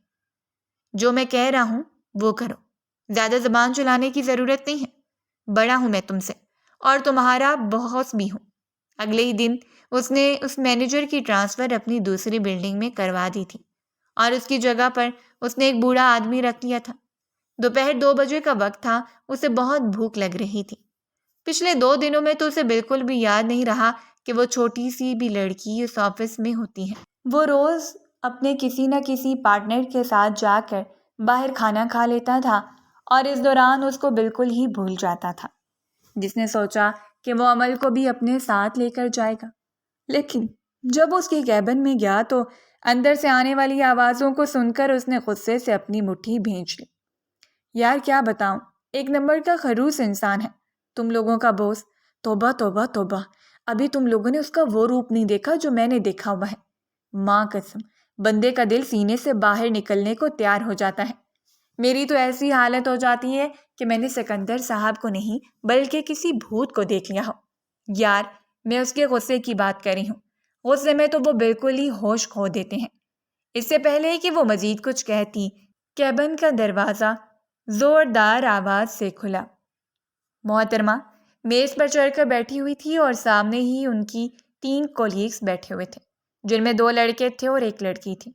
جو میں کہہ رہا ہوں وہ کرو، زیادہ زبان چلانے کی ضرورت نہیں ہے۔ بڑا ہوں میں تم سے، اور تمہارا باس بھی ہوں۔ اگلے ہی دن اس نے اس مینیجر کی ٹرانسفر اپنی دوسری بلڈنگ میں کروا دی تھی، اور اس کی جگہ پر اس نے ایک بوڑھا آدمی رکھ لیا تھا۔ دوپہر 2 بجے کا وقت تھا، اسے بہت بھوک لگ رہی تھی۔ پچھلے 2 دنوں میں تو اسے بالکل بھی یاد نہیں رہا کہ وہ چھوٹی سی بھی لڑکی اس آفس میں ہوتی ہے۔ وہ روز اپنے کسی نہ کسی پارٹنر کے ساتھ جا کر باہر کھانا کھا لیتا تھا، اور اس دوران اس کو بالکل ہی بھول جاتا تھا۔ جس نے سوچا کہ وہ عمل کو بھی اپنے ساتھ لے کر جائے گا، لیکن جب اس کے کیبن میں گیا تو اندر سے آنے والی آوازوں کو سن کر اس نے غصے سے اپنی مٹھی بھینچ لی۔ یار کیا بتاؤں، ایک نمبر کا خروس انسان ہے تم لوگوں کا بوس۔ توبہ توبہ توبہ، ابھی تم لوگوں نے اس کا وہ روپ نہیں دیکھا جو میں نے دیکھا ہوا ہے۔ ماں قسم، بندے کا دل سینے سے باہر نکلنے کو تیار ہو جاتا ہے۔ میری تو ایسی حالت ہو جاتی ہے کہ میں نے سکندر صاحب کو نہیں بلکہ کسی بھوت کو دیکھ لیا ہو۔ یار میں اس کے غصے کی بات کر رہی ہوں۔ غصے میں تو وہ بالکل ہی ہوش کھو دیتے ہیں۔ اس سے پہلے کہ وہ مزید کچھ کہتی، کیبن کا دروازہ زوردار آواز سے کھلا۔ محترمہ میز پر چڑھ کر بیٹھی ہوئی تھی، اور سامنے ہی ان کی 3 کولیگز بیٹھے ہوئے تھے، جن میں 2 لڑکے تھے اور 1 لڑکی تھی۔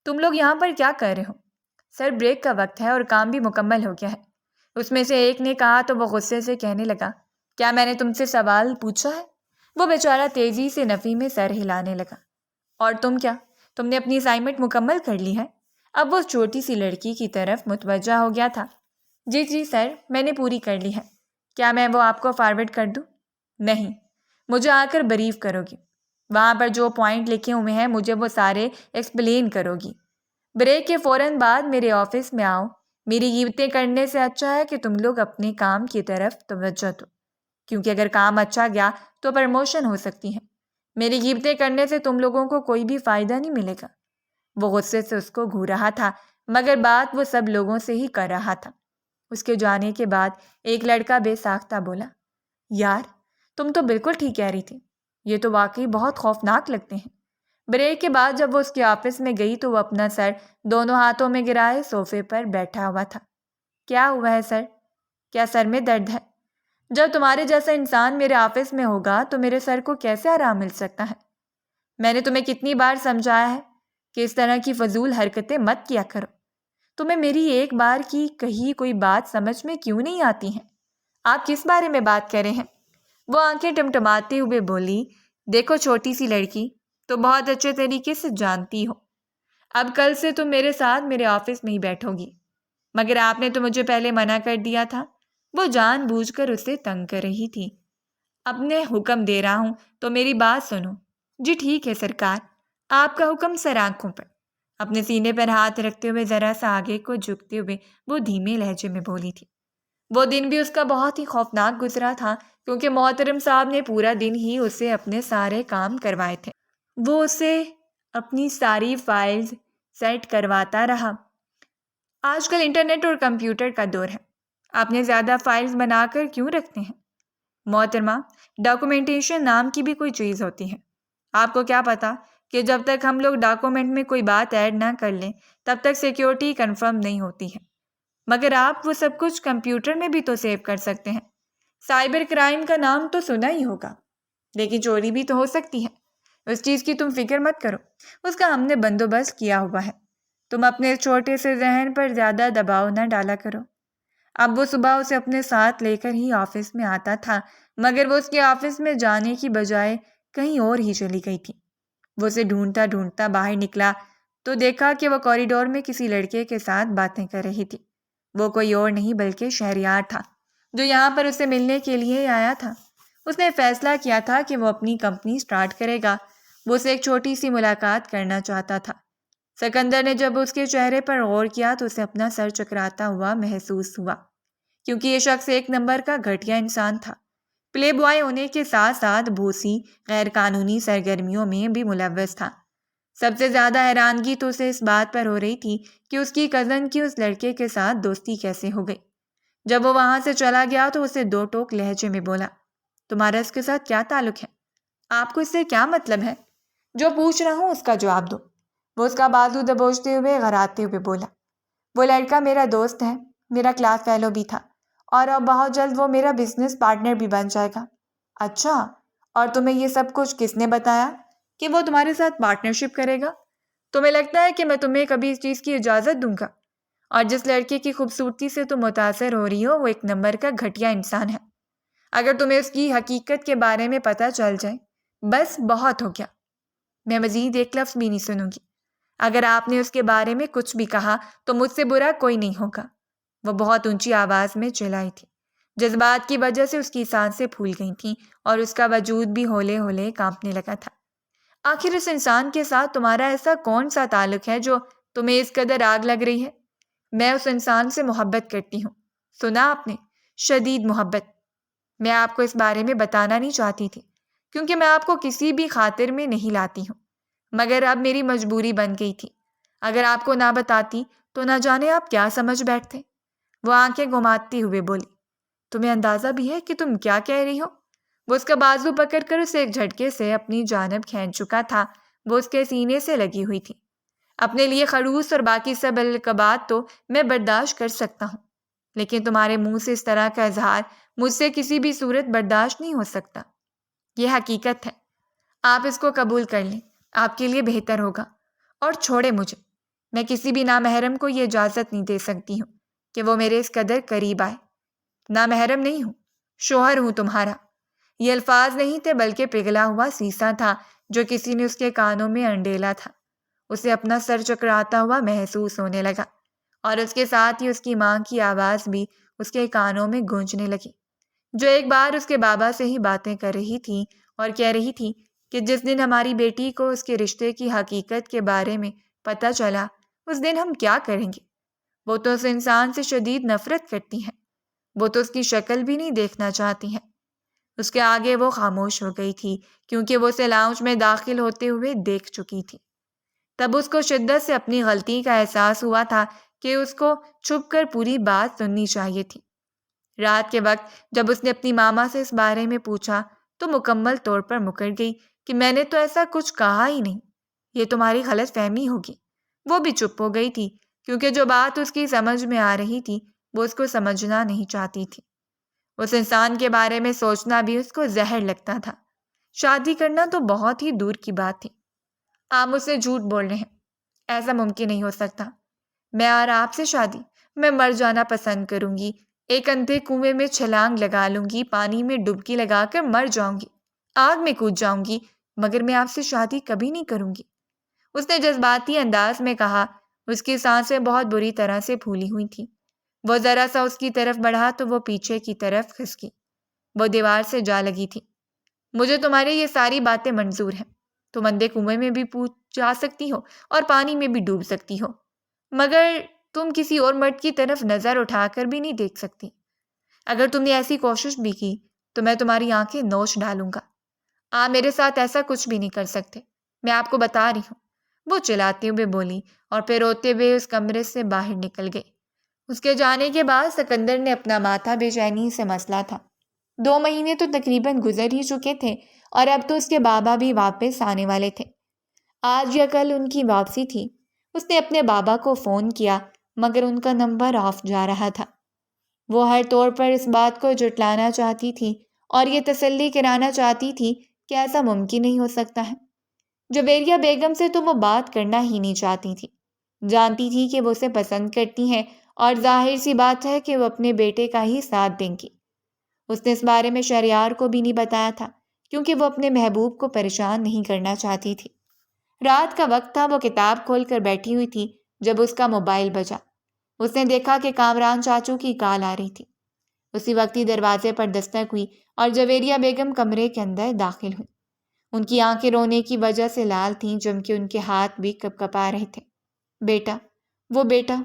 تم لوگ یہاں پر کیا کر رہے ہو؟ سر بریک کا وقت ہے اور کام بھی مکمل ہو گیا ہے، اس میں سے ایک نے کہا تو وہ غصے سے کہنے لگا۔ کیا میں نے تم سے سوال پوچھا ہے؟ وہ بیچارہ تیزی سے نفی میں سر ہلانے لگا۔ اور تم کیا، تم نے اپنی اسائنمنٹ مکمل کر لی ہے؟ اب وہ چھوٹی سی لڑکی کی طرف متوجہ ہو گیا تھا۔ جی سر، میں نے پوری کر لی ہے۔ کیا میں وہ آپ کو فارورڈ کر دوں؟ نہیں، مجھے آ کر بریف کرو گی۔ وہاں پر جو پوائنٹ لکھے ہوئے ہیں مجھے وہ سارے ایکسپلین کرو گی۔ بریک کے فوراً بعد میرے آفس میں آؤ۔ میری غیبتیں کرنے سے اچھا ہے کہ تم لوگ اپنے کام کی طرف توجہ دو، کیونکہ اگر کام اچھا گیا تو پرموشن ہو سکتی ہے۔ میری غیبتیں کرنے سے تم لوگوں کو کوئی بھی فائدہ نہیں ملے گا۔ وہ غصے سے اس کو گھور رہا تھا، مگر بات وہ سب لوگوں سے ہی کر رہا تھا۔ اس کے جانے کے بعد ایک لڑکا بے ساختہ بولا، یار تم تو بالکل ٹھیک کہہ رہی تھی، یہ تو واقعی بہت خوفناک لگتے ہیں۔ بریک کے بعد جب وہ اس کے آفس میں گئی تو وہ اپنا سر دونوں ہاتھوں میں گرائے صوفے پر بیٹھا ہوا تھا۔ کیا ہوا ہے سر؟ کیا سر میں درد ہے؟ جب تمہارے جیسا انسان میرے آفس میں ہوگا تو میرے سر کو کیسے آرام مل سکتا ہے؟ میں نے تمہیں کتنی بار سمجھایا ہے کہ اس طرح کی فضول حرکتیں مت کیا کرو۔ تمہیں میری ایک بار کی کہی کوئی بات سمجھ میں کیوں نہیں آتی ہیں؟ آپ کس بارے میں بات کر رہے ہیں؟ وہ آنکھیں ٹمٹماتے ہوئے بولی، دیکھو چھوٹی سی لڑکی، تو بہت اچھے طریقے سے جانتی ہو، اب کل سے تم میرے ساتھ میرے آفس میں ہی بیٹھو گی۔ مگر آپ نے تو مجھے پہلے منع کر دیا تھا۔ وہ جان بوجھ کر اسے تنگ کر رہی تھی۔ اپنے حکم دے رہا ہوں تو میری بات سنو۔ جی ٹھیک ہے سرکار، آپ کا حکم سر آنکھوں پر۔ اپنے سینے پر ہاتھ رکھتے ہوئے ذرا سا آگے کو جھکتے ہوئے وہ دھیمے لہجے میں بولی تھی۔ وہ دن بھی اس کا بہت ہی خوفناک گزرا تھا، کیونکہ محترم صاحب نے پورا دن ہی اسے اپنے سارے کام کروائے تھے۔ وہ اسے اپنی ساری فائلز سیٹ کرواتا رہا۔ آج کل انٹرنیٹ اور کمپیوٹر کا دور ہے، آپ نے زیادہ فائلز بنا کر کیوں رکھتے ہیں؟ محترمہ، ڈاکومنٹیشن نام کی بھی کوئی چیز ہوتی ہے۔ آپ کو کیا پتا کہ جب تک ہم لوگ ڈاکومنٹ میں کوئی بات ایڈ نہ کر لیں تب تک سیکیورٹی کنفرم نہیں ہوتی ہے۔ مگر آپ وہ سب کچھ کمپیوٹر میں بھی تو سیو کر سکتے ہیں۔ سائبر کرائم کا نام تو سنا ہی ہوگا، لیکن چوری بھی تو ہو سکتی ہے۔ اس چیز کی تم فکر مت کرو، اس کا ہم نے بندوبست کیا ہوا ہے۔ تم اپنے چھوٹے سے ذہن پر زیادہ دباؤ نہ ڈالا کرو۔ اب وہ صبح اسے اپنے ساتھ لے کر ہی آفس میں آتا تھا، مگر وہ اس کے آفس میں جانے کی بجائے کہیں اور ہی چلی گئی تھی۔ وہ اسے ڈھونڈتا ڈھونڈتا باہر نکلا تو دیکھا کہ وہ کوریڈور میں کسی لڑکے کے ساتھ باتیں کر رہی تھی۔ وہ کوئی اور نہیں بلکہ شہریار تھا، جو یہاں پر اسے ملنے کے لیے آیا تھا۔ اس نے فیصلہ کیا تھا کہ وہ اپنی کمپنی سٹارٹ کرے گا۔ وہ اسے ایک چھوٹی سی ملاقات کرنا چاہتا تھا۔ سکندر نے جب اس کے چہرے پر غور کیا تو اسے اپنا سر چکراتا ہوا محسوس ہوا، کیونکہ یہ شخص ایک نمبر کا گھٹیا انسان تھا۔ پلے بوائے ہونے کے ساتھ ساتھ بھوسی غیر قانونی سرگرمیوں میں بھی ملوث تھا۔ سب سے زیادہ حیرانگی تو اسے اس بات پر ہو رہی تھی کہ اس کی کزن کی اس لڑکے کے ساتھ دوستی کیسے ہو گئی۔ جب وہ وہاں سے چلا گیا تو اسے دو ٹوک لہجے میں بولا، تمہارا اس کے ساتھ کیا تعلق ہے؟ آپ کو اس سے کیا مطلب ہے؟ جو پوچھ رہا ہوں اس کا جواب دو۔ وہ اس کا بازو دبوچتے ہوئے غراتے ہوئے بولا، وہ لڑکا میرا دوست ہے، میرا کلاس فیلو بھی تھا، اور اب بہت جلد وہ میرا بزنس پارٹنر بھی بن جائے گا۔ اچھا، اور تمہیں یہ سب کچھ کس نے بتایا کہ وہ تمہارے ساتھ پارٹنرشپ کرے گا؟ تمہیں لگتا ہے کہ میں تمہیں کبھی اس چیز کی اجازت دوں گا؟ اور جس لڑکے کی خوبصورتی سے تم متاثر ہو رہی ہو وہ ایک نمبر کا گھٹیا انسان ہے۔ اگر تمہیں اس کی حقیقت کے بارے میں پتہ چل جائے، بس بہت ہو گیا۔ میں مزید ایک لفظ بھی نہیں سنوں گی۔ اگر آپ نے اس کے بارے میں کچھ بھی کہا تو مجھ سے برا کوئی نہیں ہوگا۔ وہ بہت اونچی آواز میں چلائی تھی۔ جذبات کی وجہ سے اس کی سانسیں پھول گئی تھیں اور اس کا وجود بھی ہولے ہولے کانپنے لگا تھا۔ آخر اس انسان کے ساتھ تمہارا ایسا کون سا تعلق ہے جو تمہیں اس قدر آگ لگ رہی ہے؟ میں اس انسان سے محبت کرتی ہوں، سنا آپ نے، شدید محبت۔ میں آپ کو اس بارے میں بتانا نہیں چاہتی تھی، کیونکہ میں آپ کو کسی بھی خاطر میں نہیں لاتی ہوں، مگر اب میری مجبوری بن گئی تھی۔ اگر آپ کو نہ بتاتی تو نہ جانے آپ کیا سمجھ بیٹھتے۔ وہ آنکھیں گھماتے ہوئے بولی، تمہیں اندازہ بھی ہے کہ تم کیا کہہ رہی ہو؟ وہ اس کا بازو پکڑ کر اسے ایک جھٹکے سے اپنی جانب کھینچ چکا تھا۔ وہ اس کے سینے سے لگی ہوئی تھی۔ اپنے لیے خروس اور باقی سب القابات تو میں برداشت کر سکتا ہوں، لیکن تمہارے منہ سے اس طرح کا اظہار مجھ سے کسی بھی صورت برداشت نہیں ہو سکتا۔ یہ حقیقت ہے، آپ اس کو قبول کر لیں، آپ کے لیے بہتر ہوگا، اور چھوڑے مجھے۔ میں کسی بھی نامحرم کو یہ اجازت نہیں دے سکتی ہوں کہ وہ میرے اس قدر قریب آئے۔ نامحرم نہیں ہوں، شوہر ہوں تمہارا۔ یہ الفاظ نہیں تھے بلکہ پگھلا ہوا سیسا تھا جو کسی نے اس کے کانوں میں انڈیلا تھا۔ اسے اپنا سر چکراتا ہوا محسوس ہونے لگا، اور اس کے ساتھ ہی اس کی ماں کی آواز بھی اس کے کانوں میں گونجنے لگی، جو ایک بار اس کے بابا سے ہی باتیں کر رہی تھی اور کہہ رہی تھی کہ جس دن ہماری بیٹی کو اس کے رشتے کی حقیقت کے بارے میں پتہ چلا اس دن ہم کیا کریں گے۔ وہ تو اس انسان سے شدید نفرت کرتی ہیں، وہ تو اس کی شکل بھی نہیں دیکھنا چاہتی ہیں۔ اس کے آگے وہ خاموش ہو گئی تھی، کیونکہ وہ اسے لاؤنج میں داخل ہوتے ہوئے دیکھ چکی تھی۔ تب اس کو شدت سے اپنی غلطی کا احساس ہوا تھا کہ اس کو چھپ کر پوری بات سننی چاہیے تھی۔ رات کے وقت جب اس نے اپنی ماما سے اس بارے میں پوچھا تو مکمل طور پر مکر گئی کہ میں نے تو ایسا کچھ کہا ہی نہیں، یہ تمہاری غلط فہمی ہوگی۔ وہ بھی چپ ہو گئی تھی، کیونکہ جو بات اس کی سمجھ میں آ رہی تھی وہ اس کو سمجھنا نہیں چاہتی تھی۔ اس انسان کے بارے میں سوچنا بھی اس کو زہر لگتا تھا۔ شادی کرنا تو بہت ہی دور کی بات تھی۔ آپ مجھ سے جھوٹ بول رہے ہیں، ایسا ممکن نہیں ہو سکتا۔ میں اور آپ سے شادی؟ میں مر جانا پسند کروں گی، ایک اندھے کنویں میں چھلانگ لگا لوں گی، پانی میں ڈبکی لگا کر مر جاؤں گی، آگ میں کود جاؤں گی، مگر میں آپ سے شادی کبھی نہیں کروں گی۔ اس نے جذباتی انداز میں کہا۔ اس کی سانسیں بہت بری طرح سے پھولی ہوئی تھیں۔ وہ ذرا سا اس کی طرف بڑھا تو وہ پیچھے کی طرف کھسکی۔ وہ دیوار سے جا لگی تھی۔ مجھے تمہاری یہ ساری باتیں منظور ہیں۔ تم اندھے کنویں میں بھی جا سکتی ہو اور پانی میں بھی ڈوب سکتی ہو، مگر تم کسی اور مرد کی طرف نظر اٹھا کر بھی نہیں دیکھ سکتی۔ اگر تم نے ایسی کوشش بھی کی تو میں تمہاری آنکھیں نوچ ڈالوں گا۔ آپ میرے ساتھ ایسا کچھ بھی نہیں کر سکتے، میں آپ کو بتا رہی ہوں، وہ چلاتے ہوئے بولی اور پھر روتے ہوئے اس کمرے سے باہر نکل گئی۔ اس کے جانے کے بعد سکندر نے اپنا ماتھا بے چینی سے مسلا تھا۔ 2 مہینے تو تقریباً گزر ہی چکے تھے اور اب تو اس کے بابا بھی واپس آنے والے تھے۔ آج یا کل ان کی واپسی تھی۔ اس نے اپنے بابا کو فون کیا مگر ان کا نمبر آف جا رہا تھا۔ وہ ہر طور پر اس بات کو جھٹلانا چاہتی تھی اور یہ تسلی کرانا چاہتی تھی کہ ایسا ممکن نہیں ہو سکتا ہے۔ جویریہ بیگم سے تو وہ بات کرنا ہی نہیں چاہتی تھی۔ جانتی تھی کہ وہ اسے پسند کرتی ہیں اور ظاہر سی بات ہے کہ وہ اپنے بیٹے کا ہی ساتھ دیں گی۔ اس نے اس بارے میں شہریار کو بھی نہیں بتایا تھا کیونکہ وہ اپنے محبوب کو پریشان نہیں کرنا چاہتی تھی۔ رات کا وقت تھا، وہ کتاب کھول کر بیٹھی ہوئی تھی جب اس کا موبائل بجا۔ اس نے دیکھا کہ کامران چاچو کی کال آ رہی تھی۔ اسی وقت ہی دروازے پر دستک ہوئی اور جویریہ بیگم کمرے کے اندر داخل ہوئی۔ ان کی آنکھیں رونے کی وجہ سے لال تھیں جبکہ ان کے ہاتھ بھی کپکپا رہے تھے۔ بیٹا، وہ بیٹا،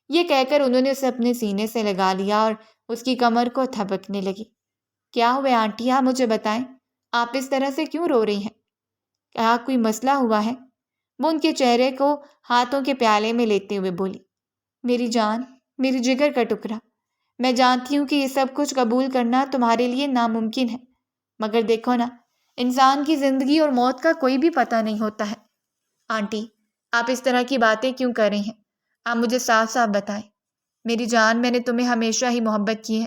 یہ کہہ کر انہوں نے اسے اپنے سینے سے لگا لیا اور اس کی کمر کو تھپکنے لگی۔ کیا ہوئے آنٹی، آپ مجھے بتائیں، آپ اس طرح سے کیوں رو رہی ہیں؟ کیا کوئی مسئلہ ہوا ہے؟ وہ ان کے چہرے کو ہاتھوں کے پیالے میں لیتے ہوئے بولی۔ میری جان، میری جگر کا ٹکڑا، میں جانتی ہوں کہ یہ سب کچھ قبول کرنا تمہارے لیے ناممکن ہے، مگر دیکھو نا، انسان کی زندگی اور موت کا کوئی بھی پتہ نہیں ہوتا ہے۔ آنٹی، آپ اس طرح کی باتیں کیوں کر رہی ہیں؟ آپ مجھے صاف صاف بتائیں۔ میری جان، میں نے تمہیں ہمیشہ ہی محبت کی ہے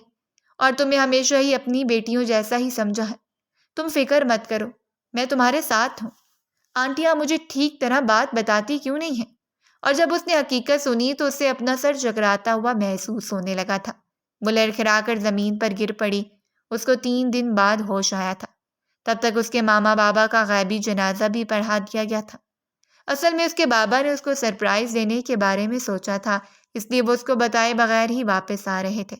اور تمہیں ہمیشہ ہی اپنی بیٹیوں جیسا ہی سمجھا ہے۔ تم فکر مت کرو، میں تمہارے ساتھ ہوں۔ آنٹی، آپ مجھے ٹھیک طرح بات بتاتی کیوں نہیں ہیں؟ اور جب اس نے حقیقت سنی تو اسے اپنا سر چکراتا ہوا محسوس ہونے لگا تھا۔ وہ لڑکھڑا کر زمین پر گر پڑی۔ اس کو 3 دن بعد ہوش آیا تھا۔ تب تک اس کے ماما بابا کا غیبی جنازہ بھی پڑھا دیا گیا تھا۔ اصل میں اس کے بابا نے اس کو سرپرائز دینے کے بارے میں سوچا تھا، اس لیے وہ اس کو بتائے بغیر ہی واپس آ رہے تھے۔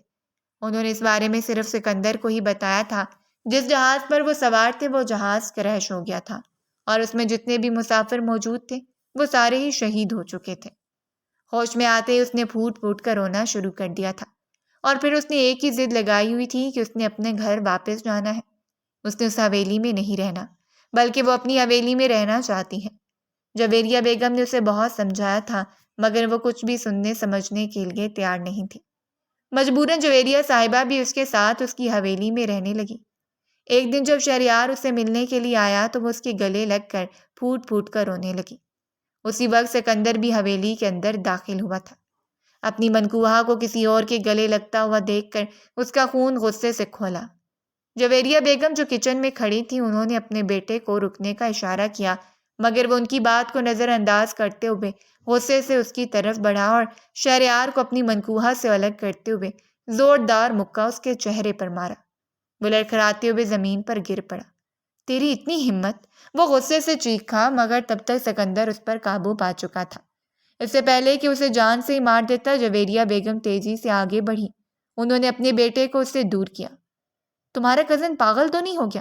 انہوں نے اس بارے میں صرف سکندر کو ہی بتایا تھا۔ جس جہاز پر وہ سوار تھے وہ جہاز کریش ہو گیا تھا اور اس میں جتنے بھی مسافر موجود تھے وہ سارے ہی شہید ہو چکے تھے۔ ہوش میں آتے ہی اس نے پھوٹ پھوٹ کر رونا شروع کر دیا تھا اور پھر اس نے ایک ہی ضد لگائی ہوئی تھی کہ اس نے اپنے گھر واپس جانا ہے۔ اس نے اس حویلی میں نہیں رہنا بلکہ وہ اپنی حویلی میں رہنا چاہتی ہے۔ جویریہ بیگم نے اسے بہت سمجھایا تھا مگر وہ کچھ بھی سننے سمجھنے کے لیے تیار نہیں تھی۔ مجبوراً جویریہ صاحبہ بھی اس کے ساتھ اس کی حویلی میں رہنے لگی۔ ایک دن جب شہریار اسے ملنے کے لیے آیا تو وہ اس کے گلے لگ کر پھوٹ پھوٹ کر رونے لگی۔ اسی وقت سکندر بھی حویلی کے اندر داخل ہوا تھا۔ اپنی منکوہا کو کسی اور کے گلے لگتا ہوا دیکھ کر اس کا خون غصے سے کھولا۔ جویریہ بیگم جو کچن میں کھڑی تھی انہوں نے اپنے بیٹے کو رکنے کا اشارہ کیا مگر وہ ان کی بات کو نظر انداز کرتے ہوئے غصے سے اس کی طرف بڑھا اور شہریار کو اپنی منکوہا سے الگ کرتے ہوئے زوردار مکہ اس کے چہرے پر مارا۔ وہ لڑکھڑاتے ہوئے زمین پر گر پڑا۔ تیری اتنی ہمت! وہ غصے سے چیخا مگر تب تک سکندر اس پر قابو پا چکا تھا۔ اس سے پہلے کہ اسے جان سے ہی مار دیتا جویریہ بیگم تیزی سے آگے بڑھی۔ انہوں نے اپنے بیٹے کو اس سے دور کیا۔ تمہارا کزن پاگل تو نہیں ہو گیا؟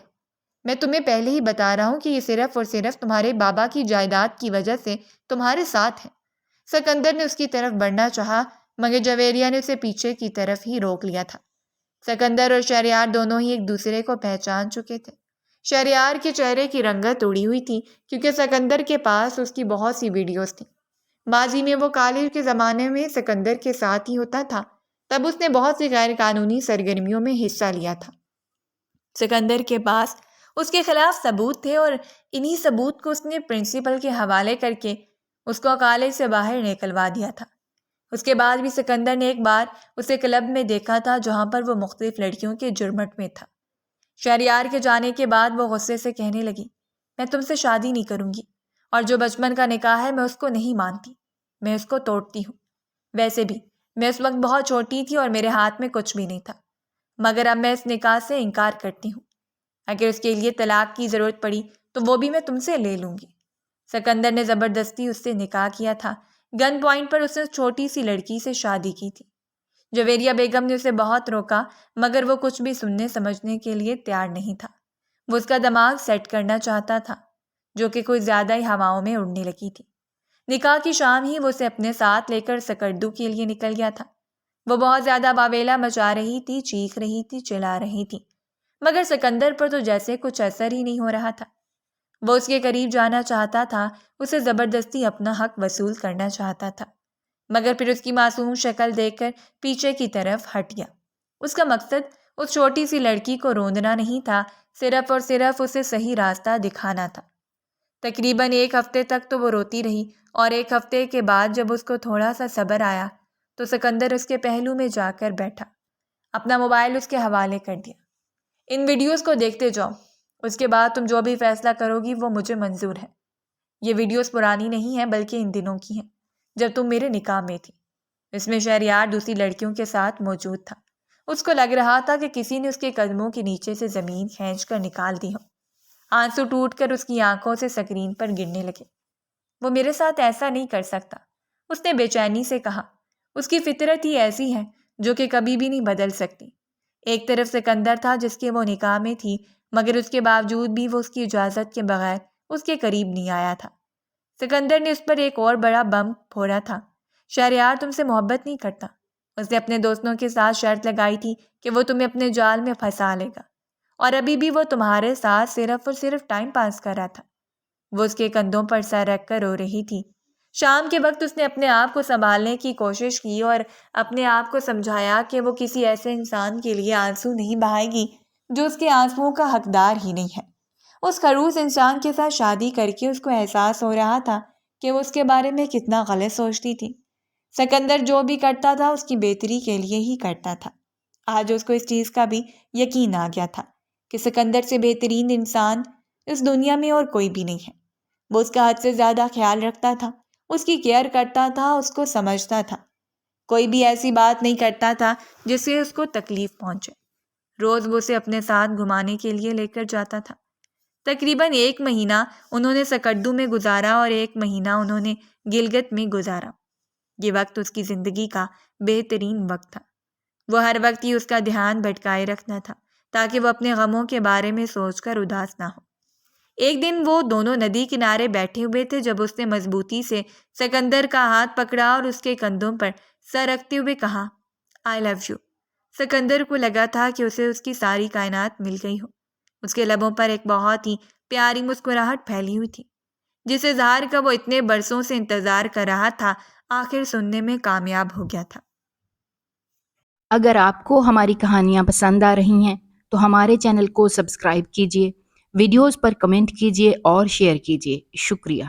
میں تمہیں پہلے ہی بتا رہا ہوں کہ یہ صرف اور صرف تمہارے بابا کی جائیداد کی وجہ سے تمہارے ساتھ ہے۔ سکندر نے اس کی طرف بڑھنا چاہا مگر جویریہ نے اسے پیچھے کی طرف ہی روک لیا تھا۔ سکندر اور شہریار دونوں ہی ایک دوسرے کو پہچان چکے تھے۔ شہریار کے چہرے کی رنگت اڑی ہوئی تھی کیونکہ سکندر کے پاس اس کی بہت سی ویڈیوز تھیں۔ ماضی میں وہ کالج کے زمانے میں سکندر کے ساتھ ہی ہوتا تھا، تب اس نے بہت سی غیر قانونی سرگرمیوں میں حصہ لیا تھا۔ سکندر کے پاس اس کے خلاف ثبوت تھے اور انہی ثبوت کو اس نے پرنسپل کے حوالے کر کے اس کو کالج سے باہر نکلوا دیا تھا۔ اس کے بعد بھی سکندر نے ایک بار اسے کلب میں دیکھا تھا جہاں پر وہ مختلف لڑکیوں کے جرمٹ میں تھا۔ شہریار کے جانے کے بعد وہ غصے سے کہنے لگی، میں تم سے شادی نہیں کروں گی اور جو بچپن کا نکاح ہے میں اس کو نہیں مانتی، میں اس کو توڑتی ہوں۔ ویسے بھی میں اس وقت بہت چھوٹی تھی اور میرے ہاتھ میں کچھ بھی نہیں تھا، مگر اب میں اس نکاح سے انکار کرتی ہوں۔ اگر اس کے لیے طلاق کی ضرورت پڑی تو وہ بھی میں تم سے لے لوں گی۔ سکندر نے زبردستی اس سے نکاح کیا تھا۔ گن پوائنٹ پر اس نے چھوٹی سی لڑکی سے شادی کی تھی۔ جویریہ بیگم نے اسے بہت روکا مگر وہ کچھ بھی سننے سمجھنے کے لیے تیار نہیں تھا۔ وہ اس کا دماغ سیٹ کرنا چاہتا تھا جو کہ کوئی زیادہ ہی ہواؤں میں اڑنے لگی تھی۔ نکاح کی شام ہی وہ اسے اپنے ساتھ لے کر سکردو کے لیے نکل گیا تھا۔ وہ بہت زیادہ واویلا مچا رہی تھی، چیخ رہی تھی، چلا رہی تھی، مگر سکندر پر تو جیسے کچھ اثر ہی نہیں ہو رہا تھا۔ وہ اس کے قریب جانا چاہتا تھا، اسے زبردستی اپنا حق وصول کرنا چاہتا تھا، مگر پھر اس کی معصوم شکل دیکھ کر پیچھے کی طرف ہٹ گیا۔ اس کا مقصد اس چھوٹی سی لڑکی کو روندنا نہیں تھا، صرف اور صرف اسے صحیح راستہ دکھانا تھا۔ تقریباً 1 ہفتے تک تو وہ روتی رہی، اور 1 ہفتے کے بعد جب اس کو تھوڑا سا صبر آیا تو سکندر اس کے پہلو میں جا کر بیٹھا، اپنا موبائل اس کے حوالے کر دیا۔ ان ویڈیوز کو دیکھتے جاؤ، اس کے بعد تم جو بھی فیصلہ کرو گی وہ مجھے منظور ہے۔ یہ ویڈیوز پرانی نہیں ہیں بلکہ ان دنوں کی ہیں جب تم میرے نکاح میں تھی۔ اس میں شہریار دوسری لڑکیوں کے ساتھ موجود تھا۔ اس کو لگ رہا تھا کہ کسی نے اس کے قدموں کے نیچے سے زمین کھینچ کر نکال دی ہو۔ آنسو ٹوٹ کر اس کی آنکھوں سے اسکرین پر گرنے لگے۔ وہ میرے ساتھ ایسا نہیں کر سکتا، اس نے بے چینی سے کہا۔ اس کی فطرت ہی ایسی ہے جو کہ کبھی بھی نہیں بدل سکتی۔ ایک طرف سکندر تھا جس کے وہ نکاح میں تھی، مگر اس کے باوجود بھی وہ اس کی اجازت کے بغیر اس کے قریب نہیں آیا تھا۔ سکندر نے اس پر ایک اور بڑا بم پھوڑا تھا۔ شہریار تم سے محبت نہیں کرتا۔ اس نے اپنے دوستوں کے ساتھ شرط لگائی تھی کہ وہ تمہیں اپنے جال میں پھنسا لے گا، اور ابھی بھی وہ تمہارے ساتھ صرف اور صرف ٹائم پاس کر رہا تھا۔ وہ اس کے کندھوں پر سر رکھ کر رو رہی تھی۔ شام کے وقت اس نے اپنے آپ کو سنبھالنے کی کوشش کی اور اپنے آپ کو سمجھایا کہ وہ کسی ایسے انسان کے لیے آنسو نہیں بہائے گی جو اس کے آنسوؤں کا حقدار ہی نہیں ہے۔ اس خڑوس انسان کے ساتھ شادی کر کے اس کو احساس ہو رہا تھا کہ وہ اس کے بارے میں کتنا غلط سوچتی تھی۔ سکندر جو بھی کرتا تھا اس کی بہتری کے لیے ہی کرتا تھا۔ آج اس کو اس چیز کا بھی یقین آ گیا تھا کہ سکندر سے بہترین انسان اس دنیا میں اور کوئی بھی نہیں ہے۔ وہ اس کا حد سے زیادہ خیال رکھتا تھا، اس کی کیئر کرتا تھا، اس کو سمجھتا تھا۔ کوئی بھی ایسی بات نہیں کرتا تھا جس سے اس کو تکلیف پہنچے۔ روز وہ اسے اپنے ساتھ گھمانے کے لیے لے کر جاتا تھا۔ تقریباً 1 مہینہ انہوں نے سکردو میں گزارا اور 1 مہینہ انہوں نے گلگت میں گزارا۔ یہ وقت اس کی زندگی کا بہترین وقت تھا۔ وہ ہر وقت ہی اس کا دھیان بھٹکائے رکھنا تھا تاکہ وہ اپنے غموں کے بارے میں سوچ کر اداس نہ ہو۔ ایک دن وہ دونوں ندی کنارے بیٹھے ہوئے تھے جب اس نے مضبوطی سے سکندر کا ہاتھ پکڑا اور اس کے کندھوں پر سر رکھتے ہوئے کہا، آئی لو یو۔ سکندر کو لگا تھا کہ اسے اس کی ساری کائنات مل گئی ہو۔ اس کے لبوں پر ایک بہت ہی پیاری مسکراہٹ پھیلی ہوئی تھی، جس اظہار کا وہ اتنے برسوں سے انتظار کر رہا تھا، آخر سننے میں کامیاب ہو گیا تھا۔ اگر آپ کو ہماری کہانیاں پسند آ رہی ہیں تو ہمارے چینل کو سبسکرائب کیجیے، ویڈیوز پر کمنٹ کیجیے اور شیئر کیجیے۔ شکریہ۔